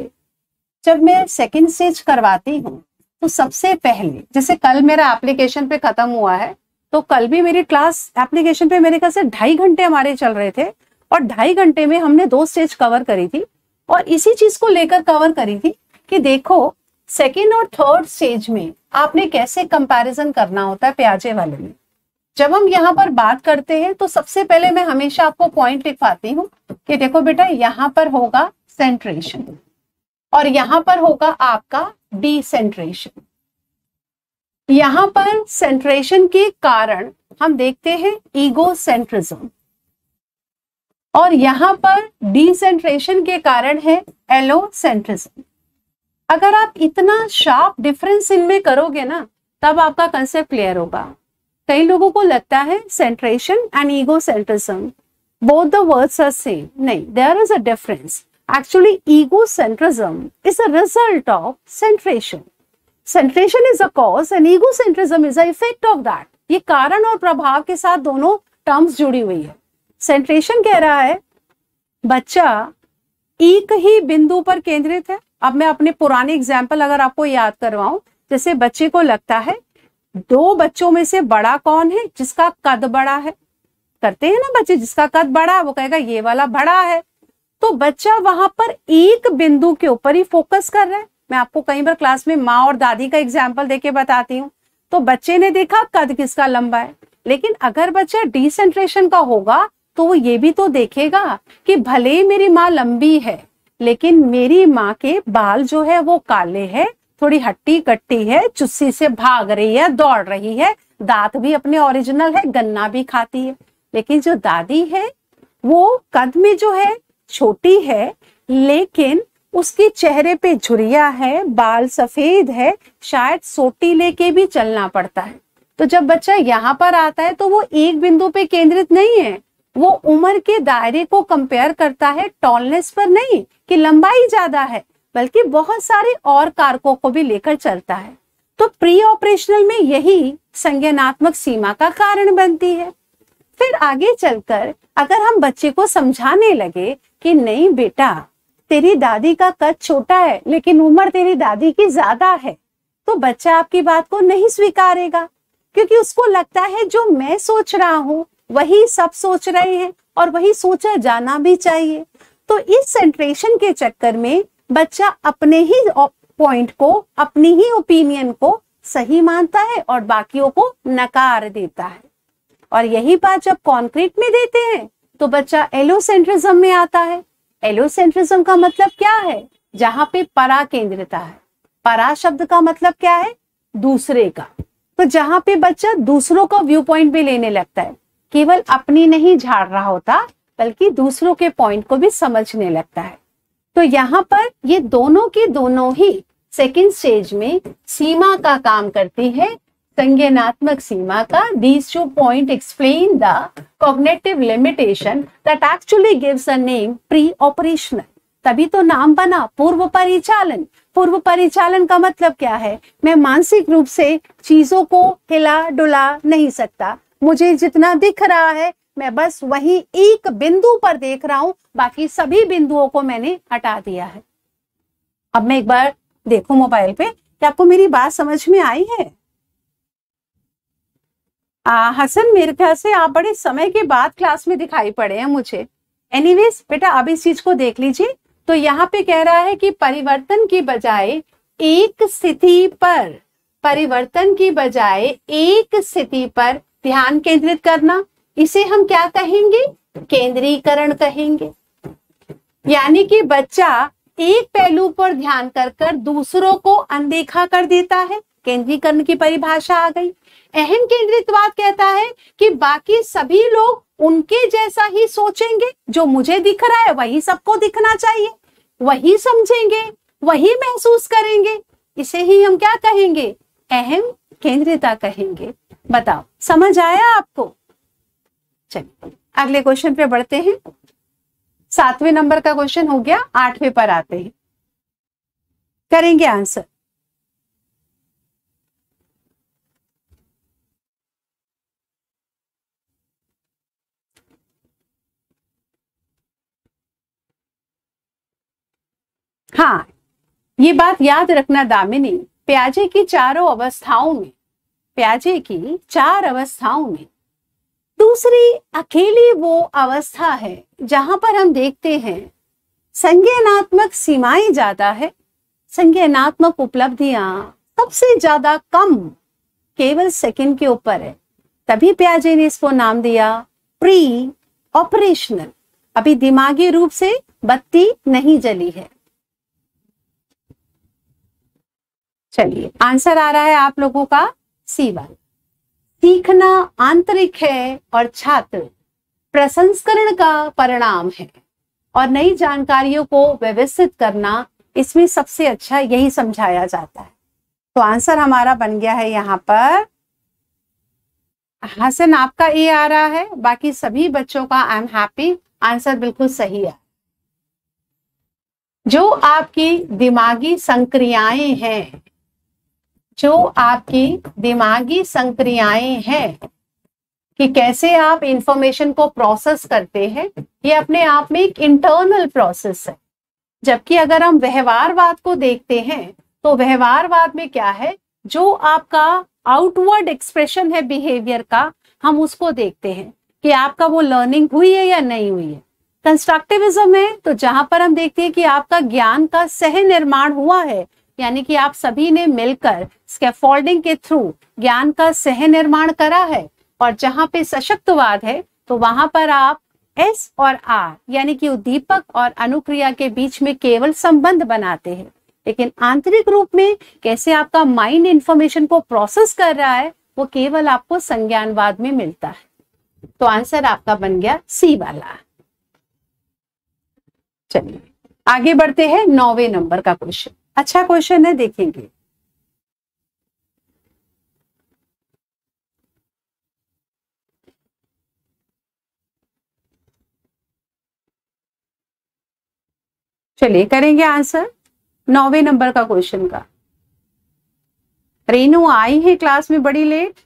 जब मैं सेकंड स्टेज करवाती हूँ तो सबसे पहले, जैसे कल मेरा एप्लीकेशन पे खत्म हुआ है, तो कल भी मेरी क्लास एप्लीकेशन पे मेरे ख्याल से 2.5 घंटे हमारे चल रहे थे और 2.5 घंटे में हमने 2 स्टेज कवर करी थी और इसी चीज को लेकर कवर करी थी कि देखो सेकेंड और थर्ड स्टेज में आपने कैसे कंपैरिजन करना होता है पियाजे वाले में। जब हम यहाँ पर बात करते हैं तो सबसे पहले मैं हमेशा आपको पॉइंट लिखवाती हूँ कि देखो बेटा यहाँ पर होगा सेंट्रेशन और यहाँ पर होगा आपका डिसेंट्रेशन। यहाँ पर सेंट्रेशन के कारण हम देखते हैं ईगोसेंट्रिज्म, और यहाँ पर डिसेंट्रेशन के कारण है एलोसेंट्रिज्म। अगर आप इतना शार्प डिफरेंस इनमें करोगे ना, तब आपका कंसेप्ट क्लियर होगा। कई लोगों को लगता है centration and egocentrism both the words are same. नहीं, there is a difference. Actually egocentrism is a result of centration. Centration is a cause and egocentrism is a effect of that. ये कारण और प्रभाव के साथ दोनों टर्म्स जुड़ी हुई है। सेंट्रेशन कह रहा है बच्चा एक ही बिंदु पर केंद्रित है। अब मैं अपने पुराने एग्जाम्पल अगर आपको याद करवाऊं, जैसे बच्चे को लगता है दो बच्चों में से बड़ा कौन है, जिसका कद बड़ा है। करते हैं ना बच्चे, जिसका कद बड़ा है वो कहेगा ये वाला बड़ा है। तो बच्चा वहां पर एक बिंदु के ऊपर ही फोकस कर रहा है। मैं आपको कई बार क्लास में माँ और दादी का एग्जाम्पल देके बताती हूँ। तो बच्चे ने देखा कद किसका लंबा है, लेकिन अगर बच्चा डिसेंट्रेशन का होगा तो वो ये भी तो देखेगा कि भले ही मेरी माँ लंबी है, लेकिन मेरी माँ के बाल जो है वो काले हैं, थोड़ी हट्टी कट्टी है, चुस्सी से भाग रही है, दौड़ रही है, दांत भी अपने ओरिजिनल है, गन्ना भी खाती है। लेकिन जो दादी है वो कद में जो है छोटी है, लेकिन उसके चेहरे पे झुर्रियां है, बाल सफेद है, शायद सोटी लेके भी चलना पड़ता है। तो जब बच्चा यहाँ पर आता है तो वो एक बिंदु पे केंद्रित नहीं है, वो उम्र के दायरे को कंपेयर करता है टॉलनेस पर नहीं कि लंबाई ज्यादा है, बल्कि बहुत सारे और कारकों को भी लेकर चलता है। तो प्री ऑपरेशनल में यही संज्ञानात्मक सीमा का कारण बनती है। फिर आगे चलकर अगर हम बच्चे को समझाने लगे कि नहीं बेटा, तेरी दादी का कद छोटा है लेकिन उम्र तेरी दादी की ज्यादा है, तो बच्चा आपकी बात को नहीं स्वीकारेगा, क्योंकि उसको लगता है जो मैं सोच रहा हूँ वही सब सोच रहे हैं और वही सोचा जाना भी चाहिए। तो इस सेंट्रेशन के चक्कर में बच्चा अपने ही पॉइंट को, अपनी ही ओपिनियन को सही मानता है और बाकियों को नकार देता है। और यही बात जब कॉन्क्रीट में देते हैं तो बच्चा एलोसेंट्रिज्म में आता है। एलोसेंट्रिज्म का मतलब क्या है? जहां पे परा केंद्रिता है। परा शब्द का मतलब क्या है? दूसरे का। तो जहां पे बच्चा दूसरों का व्यू पॉइंट भी लेने लगता है, केवल अपनी नहीं झाड़ रहा होता बल्कि दूसरों के पॉइंट को भी समझने लगता है। तो यहाँ पर ये दोनों की दोनों ही सेकेंड स्टेज में सीमा का काम करती है, संज्ञानात्मक सीमा का। These two points explain the cognitive limitation that actually gives a name pre-operational। तभी तो नाम बना पूर्व परिचालन। पूर्व परिचालन का मतलब क्या है? मैं मानसिक रूप से चीजों को हिला डुला नहीं सकता। मुझे जितना दिख रहा है मैं बस वही एक बिंदु पर देख रहा हूं, बाकी सभी बिंदुओं को मैंने हटा दिया है। अब मैं एक बार देखूं मोबाइल पे कि आपको मेरी बात समझ में आई है। हसन, मेरे ख्याल से आप बड़े समय के बाद क्लास में दिखाई पड़े हैं मुझे। एनीवेज बेटा, अब इस चीज को देख लीजिए। तो यहाँ पे कह रहा है कि परिवर्तन की बजाय एक स्थिति पर, परिवर्तन की बजाय एक स्थिति पर ध्यान केंद्रित करना, इसे हम क्या कहेंगे? केंद्रीकरण कहेंगे। यानी कि बच्चा एक पहलू पर ध्यान कर कर दूसरों को अनदेखा कर देता है। केंद्रीकरण की परिभाषा आ गई। अहम केंद्रितवाद कहता है कि बाकी सभी लोग उनके जैसा ही सोचेंगे, जो मुझे दिख रहा है वही सबको दिखना चाहिए, वही समझेंगे, वही महसूस करेंगे। इसे ही हम क्या कहेंगे? अहम केंद्रिता कहेंगे। बताओ, समझ आया आपको? चलिए अगले क्वेश्चन पे बढ़ते हैं। 7वें नंबर का क्वेश्चन हो गया, 8वें पर आते हैं, करेंगे आंसर। हाँ, ये बात याद रखना दामिनी, प्याजे की चारों अवस्थाओं में, प्याजे की 4 अवस्थाओं में दूसरी अकेली वो अवस्था है जहां पर हम देखते हैं संज्ञानात्मक सीमाएं ज्यादा है, संज्ञानात्मक उपलब्धियां सबसे ज्यादा कम, केवल सेकंड के ऊपर है। तभी प्याजे ने इसको नाम दिया प्री ऑपरेशनल। अभी दिमागी रूप से बत्ती नहीं जली है। चलिए आंसर आ रहा है आप लोगों का C1। सीखना आंतरिक है और छात्र प्रसंस्करण का परिणाम है और नई जानकारियों को व्यवस्थित करना, इसमें सबसे अच्छा यही समझाया जाता है। तो आंसर हमारा बन गया है यहाँ पर हसन, आपका ए आ रहा है, बाकी सभी बच्चों का आई एम हैप्पी, आंसर बिल्कुल सही है। जो आपकी दिमागी संक्रियाएं हैं, जो आपकी दिमागी संक्रियाएं हैं कि कैसे आप इंफॉर्मेशन को प्रोसेस करते हैं, ये अपने आप में एक इंटरनल प्रोसेस है। जबकि अगर हम व्यवहारवाद को देखते हैं तो व्यवहारवाद में क्या है, जो आपका आउटवर्ड एक्सप्रेशन है बिहेवियर का, हम उसको देखते हैं कि आपका वो लर्निंग हुई है या नहीं हुई है। कंस्ट्रक्टिविज्म है तो जहां पर हम देखते हैं कि आपका ज्ञान का सह निर्माण हुआ है, यानी कि आप सभी ने मिलकर स्कैफोल्डिंग के थ्रू ज्ञान का सह निर्माण करा है। और जहां पे सशक्तवाद है तो वहां पर आप एस और आर यानी कि उद्दीपक और अनुक्रिया के बीच में केवल संबंध बनाते हैं, लेकिन आंतरिक रूप में कैसे आपका माइंड इंफॉर्मेशन को प्रोसेस कर रहा है वो केवल आपको संज्ञानवाद में मिलता है। तो आंसर आपका बन गया सी वाला। चलिए आगे बढ़ते हैं 9वें नंबर का क्वेश्चन। अच्छा क्वेश्चन है, देखेंगे। चलिए करेंगे आंसर 9वें नंबर का क्वेश्चन का। रेनू आई है क्लास में बड़ी लेट।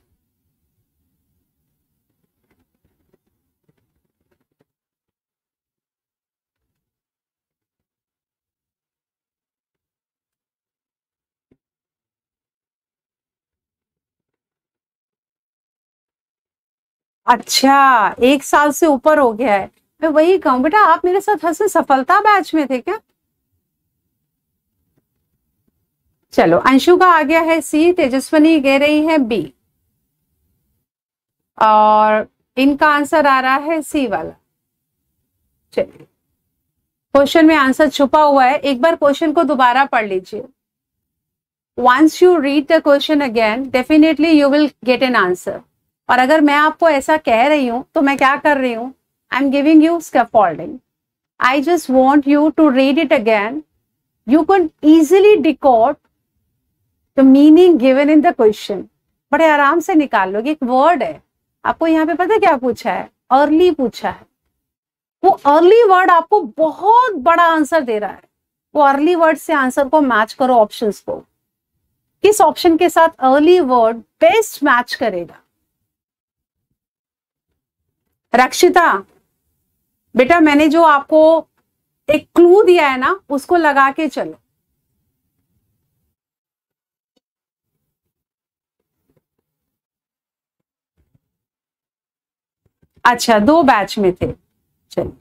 अच्छा, 1 साल से ऊपर हो गया है। मैं वही कहूं बेटा, आप मेरे साथ हंसे सफलता बैच में थे क्या? चलो अंशु का आ गया है सी, तेजस्वनी कह रही है बी, और इनका आंसर आ रहा है सी वाला। चलिए क्वेश्चन में आंसर छुपा हुआ है, एक बार क्वेश्चन को दोबारा पढ़ लीजिए। Once you read the question again definitely you will get an answer. और अगर मैं आपको ऐसा कह रही हूं तो मैं क्या कर रही हूं, I am giving you scaffolding. I just want you to read it again. You can easily decode the meaning given in the question, बड़े आराम से निकाल लोगे। एक वर्ड है, आपको यहाँ पे पता है क्या पूछा है, अर्ली पूछा है। वो अर्ली वर्ड आपको बहुत बड़ा आंसर दे रहा है। वो अर्ली वर्ड से आंसर को मैच करो ऑप्शंस को, किस ऑप्शन के साथ अर्ली वर्ड बेस्ट मैच करेगा। रक्षिता बेटा, मैंने जो आपको एक क्लू दिया है ना, उसको लगा के चलो। अच्छा, 2 बैच में थे। चलिए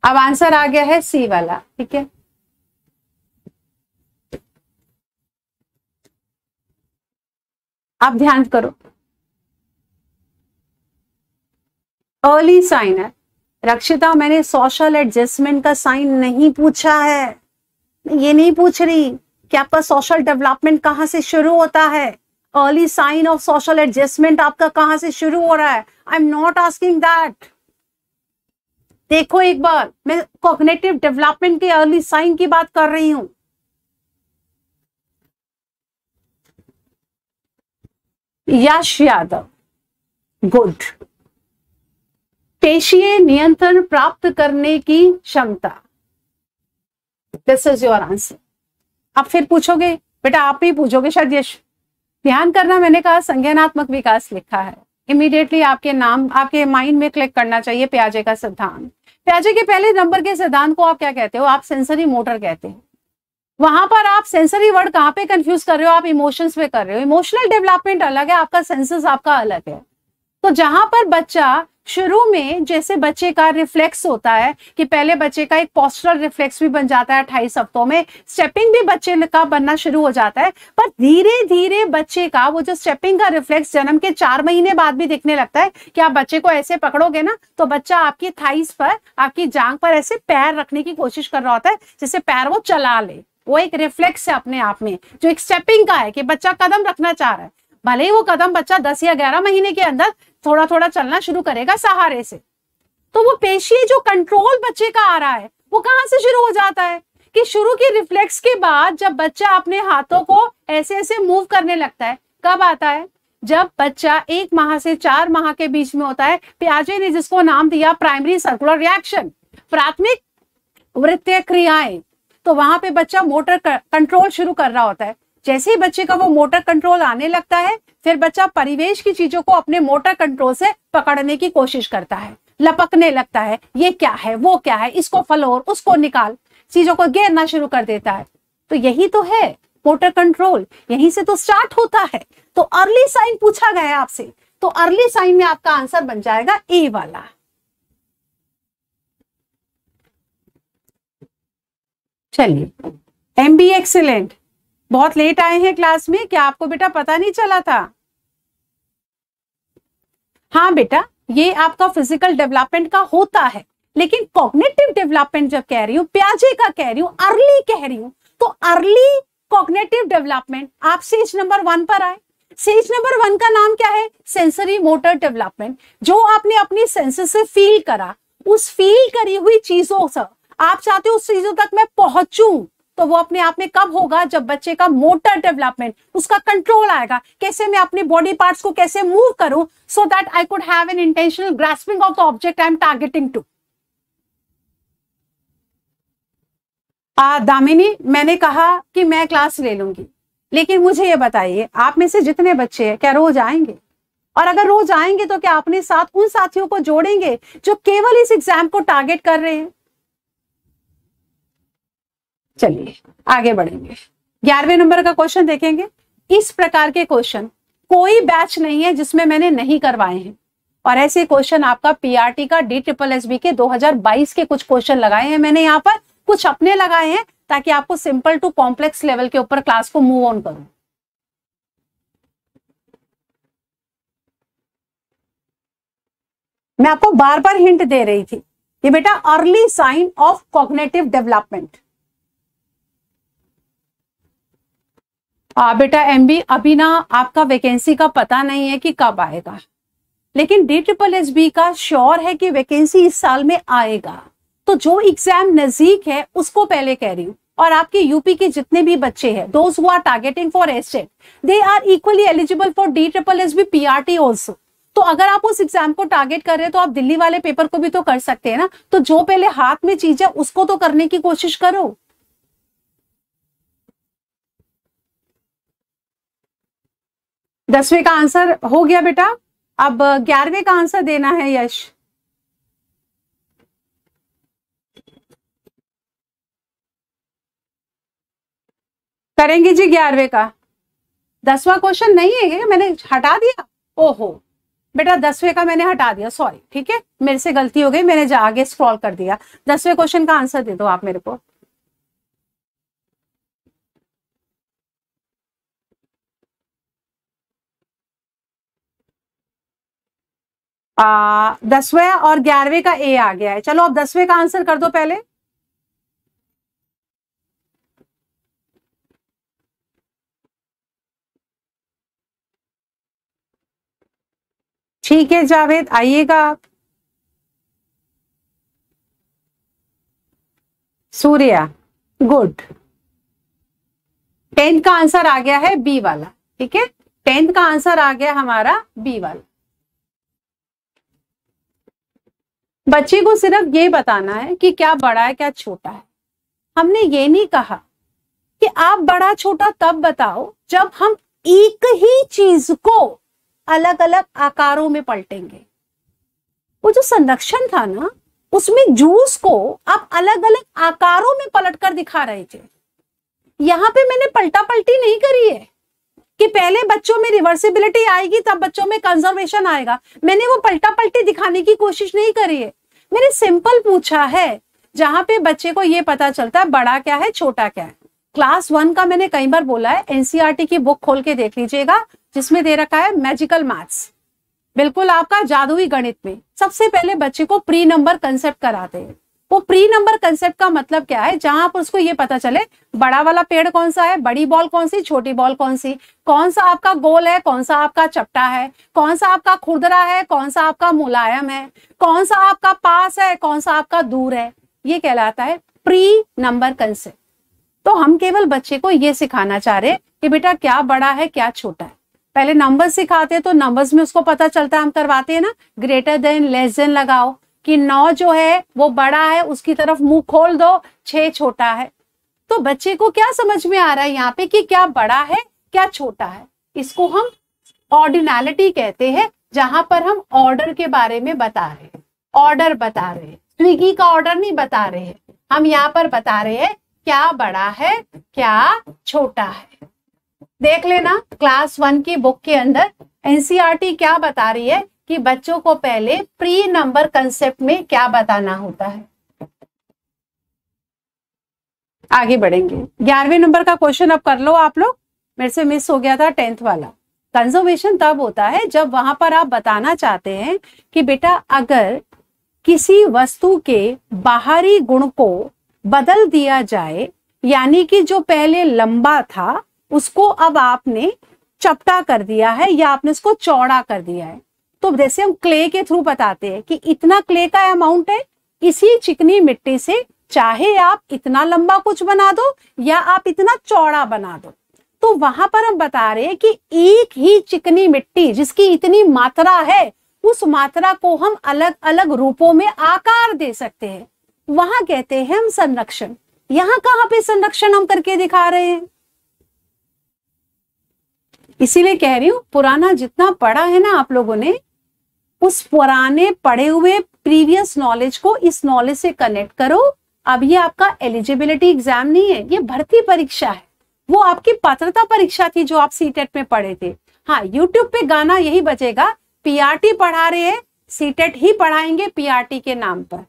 अब आंसर आ गया है सी वाला, ठीक है। आप ध्यान करो, अर्ली साइन है। रक्षिता, मैंने सोशल एडजस्टमेंट का साइन नहीं पूछा है। मैं ये नहीं पूछ रही कि आपका सोशल डेवलपमेंट कहां से शुरू होता है, early sign of social adjustment आपका कहां से शुरू हो रहा है। I am not asking that. देखो एक बार, मैं कॉग्निटिव डेवलपमेंट के अर्ली साइन की बात कर रही हूं। यश यादव, गुड। पेशीय नियंत्रण प्राप्त करने की क्षमता, दिस इज योर आंसर। अब फिर पूछोगे बेटा, आप ही पूछोगे शायद। यश, ध्यान करना, मैंने कहा संज्ञानात्मक विकास लिखा है, इमीडिएटली आपके नाम आपके माइंड में क्लिक करना चाहिए पियाजे का सिद्धांत। पियाजे के पहले नंबर के सिद्धांत को आप क्या कहते हो? आप सेंसरी मोटर कहते हैं। वहां पर आप सेंसरी वर्ड कहां पे कंफ्यूज कर रहे हो? आप इमोशंस पे कर रहे हो। इमोशनल डेवलपमेंट अलग है, आपका सेंसेस आपका अलग है। तो जहां पर बच्चा शुरू में, जैसे बच्चे का रिफ्लेक्स होता है कि पहले बच्चे का एक पोस्चरल रिफ्लेक्स भी बन जाता है 28 हफ्तों में, स्टेपिंग भी बच्चे का बनना शुरू हो जाता है, पर धीरे धीरे बच्चे का वो जो स्टेपिंग का रिफ्लेक्स जन्म के 4 महीने बाद भी दिखने लगता है कि आप बच्चे को ऐसे पकड़ोगे ना तो बच्चा आपकी थाइस पर, आपकी जांग पर ऐसे पैर रखने की कोशिश कर रहा होता है, जिससे पैर वो चला ले। वो एक रिफ्लेक्स है अपने आप में, जो एक स्टेपिंग का है कि बच्चा कदम रखना चाह रहा है। भले ही वो कदम बच्चा 10 या 11 महीने के अंदर थोड़ा थोड़ा चलना शुरू करेगा सहारे से। तो वो पेशीय जो कंट्रोल बच्चे का आ रहा है वो कहां से शुरू हो जाता है कि शुरू की रिफ्लेक्स के बाद जब बच्चा अपने हाथों को ऐसे ऐसे मूव करने लगता है, कब आता है? जब बच्चा 1 माह से 4 माह के बीच में होता है। पियाजे ने जिसको नाम दिया प्राइमरी सर्कुलर रिएक्शन, प्राथमिक वृत्तीय क्रियाएं। तो वहां पे बच्चा मोटर कंट्रोल शुरू कर रहा होता है। जैसे ही बच्चे का वो मोटर कंट्रोल आने लगता है, फिर बच्चा परिवेश की चीजों को अपने मोटर कंट्रोल से पकड़ने की कोशिश करता है, लपकने लगता है, ये क्या है, वो क्या है, इसको फलोर, उसको निकाल, चीजों को घेरना शुरू कर देता है। तो यही तो है मोटर कंट्रोल, यहीं से तो स्टार्ट होता है। तो अर्ली साइन पूछा गया है आपसे, तो अर्ली साइन में आपका आंसर बन जाएगा ए वाला। चलिए, एमबी एक्सीलेंट। बहुत लेट आए हैं क्लास में, क्या आपको बेटा पता नहीं चला था? हाँ बेटा, ये आपका फिजिकल डेवलपमेंट का होता है, लेकिन कॉग्निटिव डेवलपमेंट जब कह रही हूं, पियाजे का कह रही हूं, अर्ली कह रही हूं, तो अर्ली कॉग्निटिव डेवलपमेंट आप स्टेज नंबर 1 पर आए। स्टेज नंबर 1 का नाम क्या है? Sensory motor development. जो आपने अपनी सेंसेस से फील करा, उस फील करी हुई चीजों से आप चाहते हो उस चीजों तक मैं पहुंचूं, तो वो अपने आप में कब होगा? जब बच्चे का मोटर डेवलपमेंट, उसका कंट्रोल आएगा, कैसे मैं अपने बॉडी पार्ट्स को कैसे मूव करूं so that I could have an intentional grasping of the object I am targeting to. Damini, मैंने कहा कि मैं क्लास ले लूंगी, लेकिन मुझे ये बताइए आप में से जितने बच्चे हैं क्या रोज आएंगे? और अगर रोज आएंगे तो क्या अपने साथ उन साथियों को जोड़ेंगे जो केवल इस एग्जाम को टारगेट कर रहे हैं? चलिए आगे बढ़ेंगे। 11वें नंबर का क्वेश्चन देखेंगे। इस प्रकार के क्वेश्चन कोई बैच नहीं है जिसमें मैंने नहीं करवाए हैं, और ऐसे क्वेश्चन आपका पीआरटी का DSSB के 2022 के कुछ क्वेश्चन लगाए हैं मैंने, यहाँ पर कुछ अपने लगाए हैं ताकि आपको सिंपल टू कॉम्प्लेक्स लेवल के ऊपर क्लास को मूव ऑन करूं। मैं आपको बार बार हिंट दे रही थी कि बेटा early sign of cognitive development. बेटा एमबी, अभी ना आपका वैकेंसी का पता नहीं है कि कब आएगा, लेकिन DSSB का श्योर है कि वैकेंसी इस साल में आएगा। तो जो एग्जाम नजदीक है उसको पहले कह रही हूँ, और आपके यूपी के जितने भी बच्चे हैं, those who are targeting for estate, they are equally eligible for DSSB PRT also. तो अगर आप उस एग्जाम को टारगेट कर रहे हैं तो आप दिल्ली वाले पेपर को भी तो कर सकते हैं ना। तो जो पहले हाथ में चीज है उसको तो करने की कोशिश करो। दसवें का आंसर हो गया बेटा, अब 11वें का आंसर देना है यश। करेंगे जी 11वें का। 10वां क्वेश्चन नहीं है क्या? मैंने हटा दिया, ओहो बेटा 10वें का मैंने हटा दिया, सॉरी, ठीक है मेरे से गलती हो गई, मैंने आगे स्क्रॉल कर दिया। 10वें क्वेश्चन का आंसर दे दो आप मेरे को। आ 10वें और 11वें का ए आ गया है। चलो अब 10वें का आंसर कर दो पहले। ठीक है जावेद, आइएगा आप। सूर्या, गुड। 10th का आंसर आ गया है बी वाला, ठीक है 10th का आंसर आ गया हमारा बी वाला। बच्चे को सिर्फ ये बताना है कि क्या बड़ा है क्या छोटा है। हमने ये नहीं कहा कि आप बड़ा छोटा तब बताओ जब हम एक ही चीज को अलग अलग आकारों में पलटेंगे। वो जो संरक्षण था ना, उसमें जूस को आप अलग अलग आकारों में पलटकर दिखा रहे थे। यहां पे मैंने पलटा पलटी नहीं करी है कि पहले बच्चों में रिवर्सिबिलिटी आएगी तब बच्चों में कंजर्वेशन आएगा। मैंने वो पलटा पलटी दिखाने की कोशिश नहीं करी है। मैंने सिंपल पूछा है जहां पे बच्चे को ये पता चलता है बड़ा क्या है छोटा क्या है। क्लास 1 का मैंने कई बार बोला है, एनसीईआरटी की बुक खोल के देख लीजिएगा जिसमें दे रखा है मैजिकल मैथ्स, बिल्कुल आपका जादुई गणित में सबसे पहले बच्चे को प्री नंबर कंसेप्ट कराते हैं। वो प्री नंबर कंसेप्ट का मतलब क्या है, जहां पर उसको ये पता चले बड़ा वाला पेड़ कौन सा है, बड़ी बॉल कौन सी, छोटी बॉल कौन सी, कौन सा आपका गोल है, कौन सा आपका चपटा है, कौन सा आपका खुरदरा है, कौन सा आपका मुलायम है, कौन सा आपका पास है, कौन सा आपका दूर है। ये कहलाता है प्री नंबर कंसेप्ट। तो हम केवल बच्चे को ये सिखाना चाह रहे कि बेटा क्या बड़ा है क्या छोटा है। पहले नंबर सिखाते तो नंबर्स में उसको पता चलता है, हम करवाते हैं ना, ग्रेटर देन लेस देन लगाओ कि 9 जो है वो बड़ा है, उसकी तरफ मुंह खोल दो, 6 छोटा है। तो बच्चे को क्या समझ में आ रहा है यहाँ पे कि क्या बड़ा है क्या छोटा है। इसको हम ऑर्डिनैलिटी कहते हैं, जहां पर हम ऑर्डर के बारे में बता रहे हैं, ऑर्डर बता रहे हैं, स्विगी का ऑर्डर नहीं बता रहे हैं, हम यहाँ पर बता रहे हैं क्या बड़ा है क्या छोटा है। देख लेना क्लास 1 की बुक के अंदर एनसीईआरटी क्या बता रही है कि बच्चों को पहले प्री नंबर कंसेप्ट में क्या बताना होता है। आगे बढ़ेंगे, 11वें नंबर का क्वेश्चन अब कर लो आप लोग, मेरे से मिस हो गया था 10th वाला। कंजर्वेशन तब होता है जब वहां पर आप बताना चाहते हैं कि बेटा अगर किसी वस्तु के बाहरी गुण को बदल दिया जाए, यानी कि जो पहले लंबा था उसको अब आपने चपटा कर दिया है या आपने उसको चौड़ा कर दिया है। तो जैसे हम क्ले के थ्रू बताते हैं कि इतना क्ले का अमाउंट है, इसी चिकनी मिट्टी से चाहे आप इतना लंबा कुछ बना दो या आप इतना चौड़ा बना दो। तो वहां पर हम बता रहे हैं कि एक ही चिकनी मिट्टी जिसकी इतनी मात्रा है, उस मात्रा को हम अलग अलग रूपों में आकार दे सकते हैं, वहां कहते हैं हम संरक्षण। यहां कहां पे संरक्षण हम करके दिखा रहे हैं, इसीलिए कह रही हूं पुराना जितना पढ़ा है ना आप लोगों ने, उस पुराने पढ़े हुए प्रीवियस नॉलेज को इस नॉलेज से कनेक्ट करो। अब ये आपका एलिजिबिलिटी एग्जाम नहीं है, ये भर्ती परीक्षा है। वो आपकी पात्रता परीक्षा थी जो आप सीटेट में पढ़े थे। हाँ, यूट्यूब पे गाना यही बचेगा, पीआरटी पढ़ा रहे हैं, सीटेट ही पढ़ाएंगे पीआरटी के नाम पर।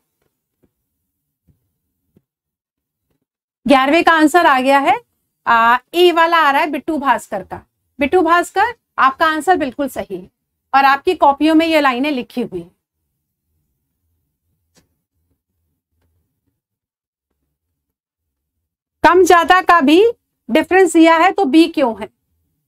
11वें का आंसर आ गया है, ए वाला आ रहा है बिट्टू भास्कर का। बिट्टू भास्कर, आपका आंसर बिल्कुल सही है और आपकी कॉपियों में ये लाइनें लिखी हुई हैं। कम ज्यादा का भी डिफरेंस दिया है तो बी क्यों है।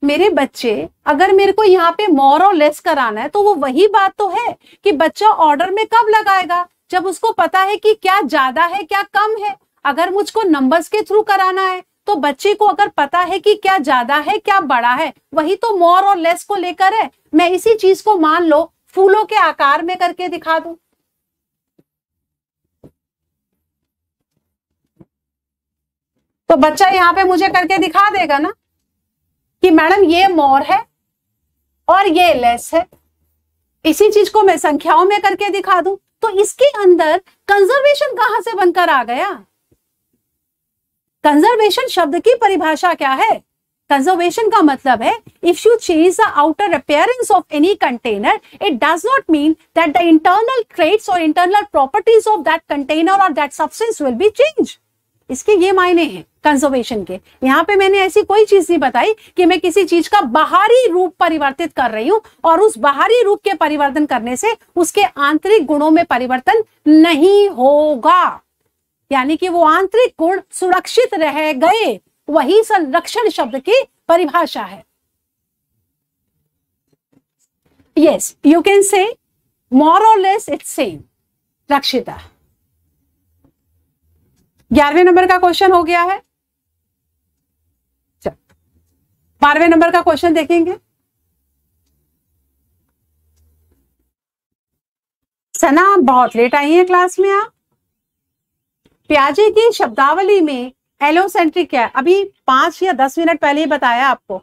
मेरे बच्चे, अगर मेरे को यहाँ पे मोर और लेस कराना है तो वो वही बात तो है कि बच्चा ऑर्डर में कब लगाएगा, जब उसको पता है कि क्या ज्यादा है क्या कम है। अगर मुझको नंबर्स के थ्रू कराना है तो बच्चे को अगर पता है कि क्या ज्यादा है क्या बड़ा है, वही तो मोर और लेस को लेकर है। मैं इसी चीज को मान लो फूलों के आकार में करके दिखा दूं, तो बच्चा यहाँ पे मुझे करके दिखा देगा ना कि मैडम ये मोर है और ये लेस है। इसी चीज को मैं संख्याओं में करके दिखा दूं, तो इसके अंदर कंजर्वेशन कहां से बनकर आ गया। कंजर्वेशन शब्द की परिभाषा क्या है। कंजर्वेशन का मतलब है if you change the outer appearance of any container, it does not mean that the internal traits और internal properties of that container और that substance will be change. इसके ये मायने हैं कंजर्वेशन के। यहां पे मैंने ऐसी कोई चीज नहीं बताई कि मैं किसी चीज का बाहरी रूप परिवर्तित कर रही हूं और उस बाहरी रूप के परिवर्तन करने से उसके आंतरिक गुणों में परिवर्तन नहीं होगा, यानी कि वो आंतरिक गुण सुरक्षित रह गए। वही संरक्षण शब्द की परिभाषा है। यस, यू कैन से मोर और लेस इट्स सेम, रक्षिता। 11वें नंबर का क्वेश्चन हो गया है। 12वें नंबर का क्वेश्चन देखेंगे। सना, बहुत लेट आई है क्लास में आप। प्याजे की शब्दावली में एलोसेंट्रिक क्या है, अभी 5 या 10 मिनट पहले ही बताया आपको।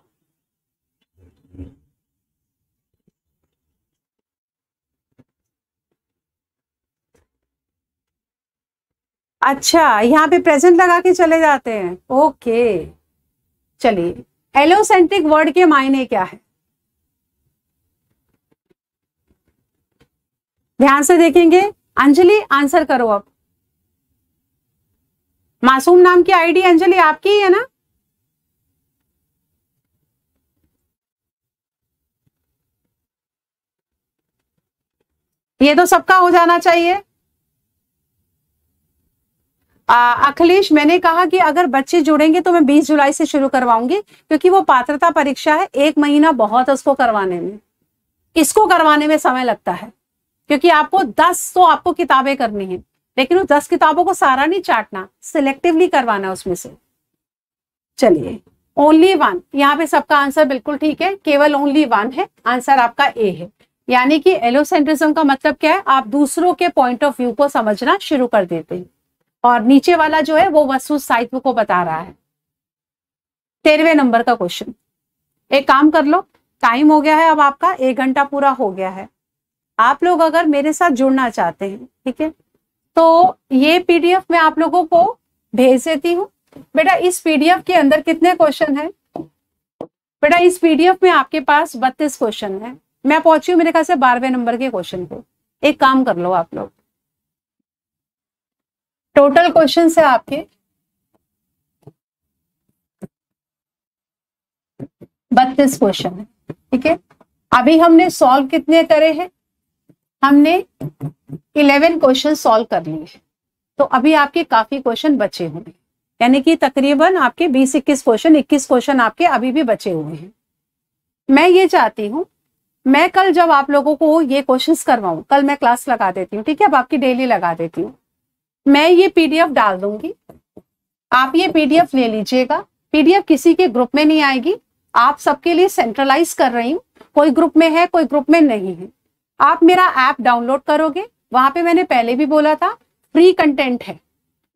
अच्छा, यहाँ पे प्रेजेंट लगा के चले जाते हैं, ओके। चलिए, एलोसेंट्रिक वर्ड के मायने क्या है, ध्यान से देखेंगे। अंजलि, आंसर करो अब। मासूम नाम की आईडी अंजलि आपकी ही है ना। ये तो सबका हो जाना चाहिए। अखिलेश, मैंने कहा कि अगर बच्चे जुड़ेंगे तो मैं 20 जुलाई से शुरू करवाऊंगी, क्योंकि वो पात्रता परीक्षा है, 1 महीना बहुत है उसको करवाने में, इसको करवाने में समय लगता है, क्योंकि आपको 10 तो आपको किताबें करनी है, लेकिन उस 10 किताबों को सारा नहीं चाटना, सिलेक्टिवली करवाना उसमें से। चलिए, ओनली 1, यहाँ पे सबका आंसर बिल्कुल ठीक है, केवल ओनली 1 है, आंसर आपका ए है। यानी कि एलोसेंट्रिज्म का मतलब क्या है, आप दूसरों के पॉइंट ऑफ व्यू को समझना शुरू कर देते हैं, और नीचे वाला जो है वो वस्तु स्थायित्व को बता रहा है। 13वें नंबर का क्वेश्चन, एक काम कर लो, टाइम हो गया है अब आपका, 1 घंटा पूरा हो गया है। आप लोग अगर मेरे साथ जुड़ना चाहते हैं, ठीक है, तो ये पीडीएफ मैं आप लोगों को भेज देती हूँ। बेटा इस पीडीएफ के अंदर कितने क्वेश्चन है? बेटा इस पीडीएफ में आपके पास 32 क्वेश्चन है। मैं पहुंची हूँ मेरे ख्याल से 12वें नंबर के क्वेश्चन पे। एक काम कर लो आप लोग, टोटल क्वेश्चन है आपके 32 क्वेश्चन है, ठीक है। अभी हमने सॉल्व कितने करे हैं? हमने 11 क्वेश्चन सॉल्व कर लिए, तो अभी आपके काफी क्वेश्चन बचे होंगे, यानी कि तकरीबन आपके 20-21 क्वेश्चन, 21 क्वेश्चन आपके अभी भी बचे हुए हैं। मैं ये चाहती हूं, मैं कल जब आप लोगों को ये क्वेश्चंस करवाऊं, कल मैं क्लास लगा देती हूँ, ठीक है, अब आपकी डेली लगा देती हूँ। मैं ये पीडीएफ डाल दूंगी, आप ये पीडीएफ ले लीजिएगा। पीडीएफ किसी के ग्रुप में नहीं आएगी, आप सबके लिए सेंट्रलाइज कर रही हूँ, कोई ग्रुप में है कोई ग्रुप में नहीं है। आप मेरा ऐप डाउनलोड करोगे, वहां पे मैंने पहले भी बोला था फ्री कंटेंट है,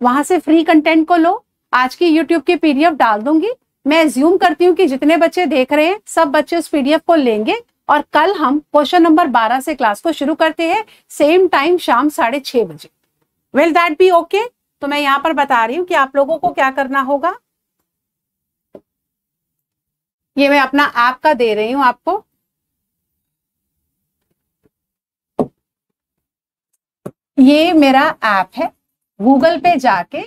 वहां से फ्री कंटेंट को लो। आज की यूट्यूब की पीडीएफ डाल दूंगी, मैं एज्यूम करती हूँ कि जितने बच्चे देख रहे हैं सब बच्चे उस पीडीएफ को लेंगे, और कल हम क्वेश्चन नंबर 12 से क्लास को शुरू करते हैं, सेम टाइम शाम 6:30 बजे। Will that be okay? तो मैं यहाँ पर बता रही हूँ कि आप लोगों को क्या करना होगा। ये मैं अपना ऐप का दे रही हूँ आपको, ये मेरा ऐप है। गूगल पे जाके,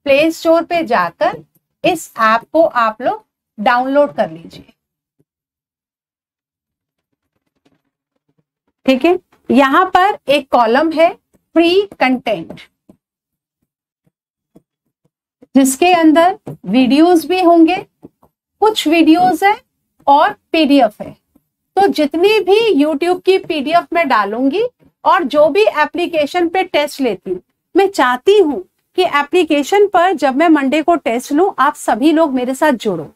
प्ले स्टोर पे जाकर इस ऐप को आप लोग डाउनलोड कर लीजिए, ठीक है। यहां पर एक कॉलम है फ्री कंटेंट, जिसके अंदर वीडियोस भी होंगे, कुछ वीडियोस है और पीडीएफ है। तो जितनी भी यूट्यूब की पीडीएफ मैं डालूंगी और जो भी एप्लीकेशन पे टेस्ट लेती हूँ, मैं चाहती हूं कि एप्लीकेशन पर जब मैं मंडे को टेस्ट लूं, आप सभी लोग मेरे साथ जुड़ो।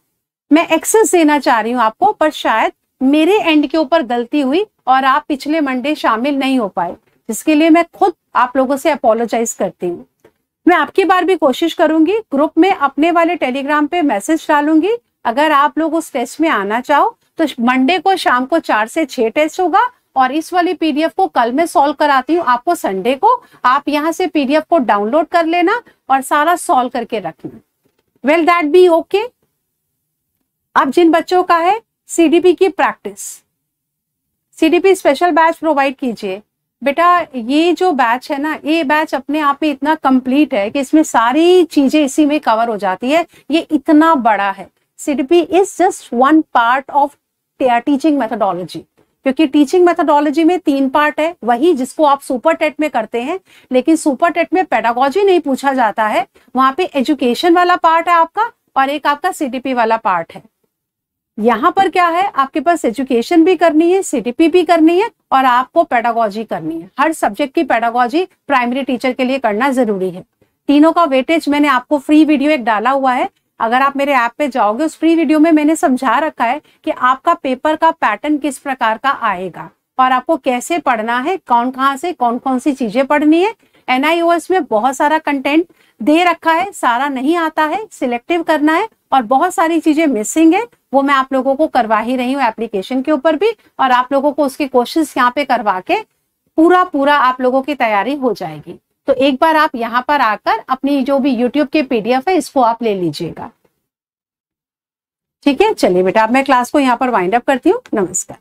मैं एक्सेस देना चाह रही हूं आपको, पर शायद मेरे एंड के ऊपर गलती हुई और आप पिछले मंडे शामिल नहीं हो पाए, जिसके लिए मैं खुद आप लोगों से अपोलोजाइज करती हूँ। मैं आपकी बार भी कोशिश करूंगी, ग्रुप में अपने वाले टेलीग्राम पे मैसेज डालूंगी, अगर आप लोग उस टेस्ट में आना चाहो तो मंडे को शाम को 4 से 6 टेस्ट होगा, और इस वाली पीडीएफ को कल मैं सॉल्व कराती हूँ आपको संडे को। आप यहाँ से पीडीएफ को डाउनलोड कर लेना और सारा सॉल्व करके रखना। Will that be okay? अब जिन बच्चों का है सीडीपी की practice, CDP special batch provide कीजिए। बेटा ये जो बैच है ना, ये बैच अपने आप में इतना कंप्लीट है कि इसमें सारी चीजें इसी में कवर हो जाती है, ये इतना बड़ा है। CDP is just 1 part of teaching methodology, क्योंकि टीचिंग मेथोडोलॉजी में 3 पार्ट है, वही जिसको आप सुपर टेट में करते हैं, लेकिन सुपर टेट में पेडागोजी नहीं पूछा जाता है, वहां पे एजुकेशन वाला पार्ट है आपका और एक आपका सीडीपी वाला पार्ट है। यहाँ पर क्या है, आपके पास एजुकेशन भी करनी है, सीडीपी भी करनी है और आपको पेडागोजी करनी है। हर सब्जेक्ट की पेडागोजी प्राइमरी टीचर के लिए करना जरूरी है। तीनों का वेटेज मैंने आपको फ्री वीडियो एक डाला हुआ है, अगर आप मेरे ऐप पे जाओगे उस फ्री वीडियो में मैंने समझा रखा है कि आपका पेपर का पैटर्न किस प्रकार का आएगा और आपको कैसे पढ़ना है, कौन कहाँ से कौन कौन सी चीजें पढ़नी है। NIOS में बहुत सारा कंटेंट दे रखा है, सारा नहीं आता है, सिलेक्टिव करना है और बहुत सारी चीजें मिसिंग है, वो मैं आप लोगों को करवा ही रही हूँ एप्लीकेशन के ऊपर भी, और आप लोगों को उसके क्वेश्चंस यहाँ पे करवा के पूरा आप लोगों की तैयारी हो जाएगी। तो एक बार आप यहाँ पर आकर अपनी जो भी यूट्यूब के पीडीएफ है इसको आप ले लीजिएगा, ठीक है। चलिए बेटा, अब मैं क्लास को यहाँ पर वाइंड अप करती हूँ। नमस्कार।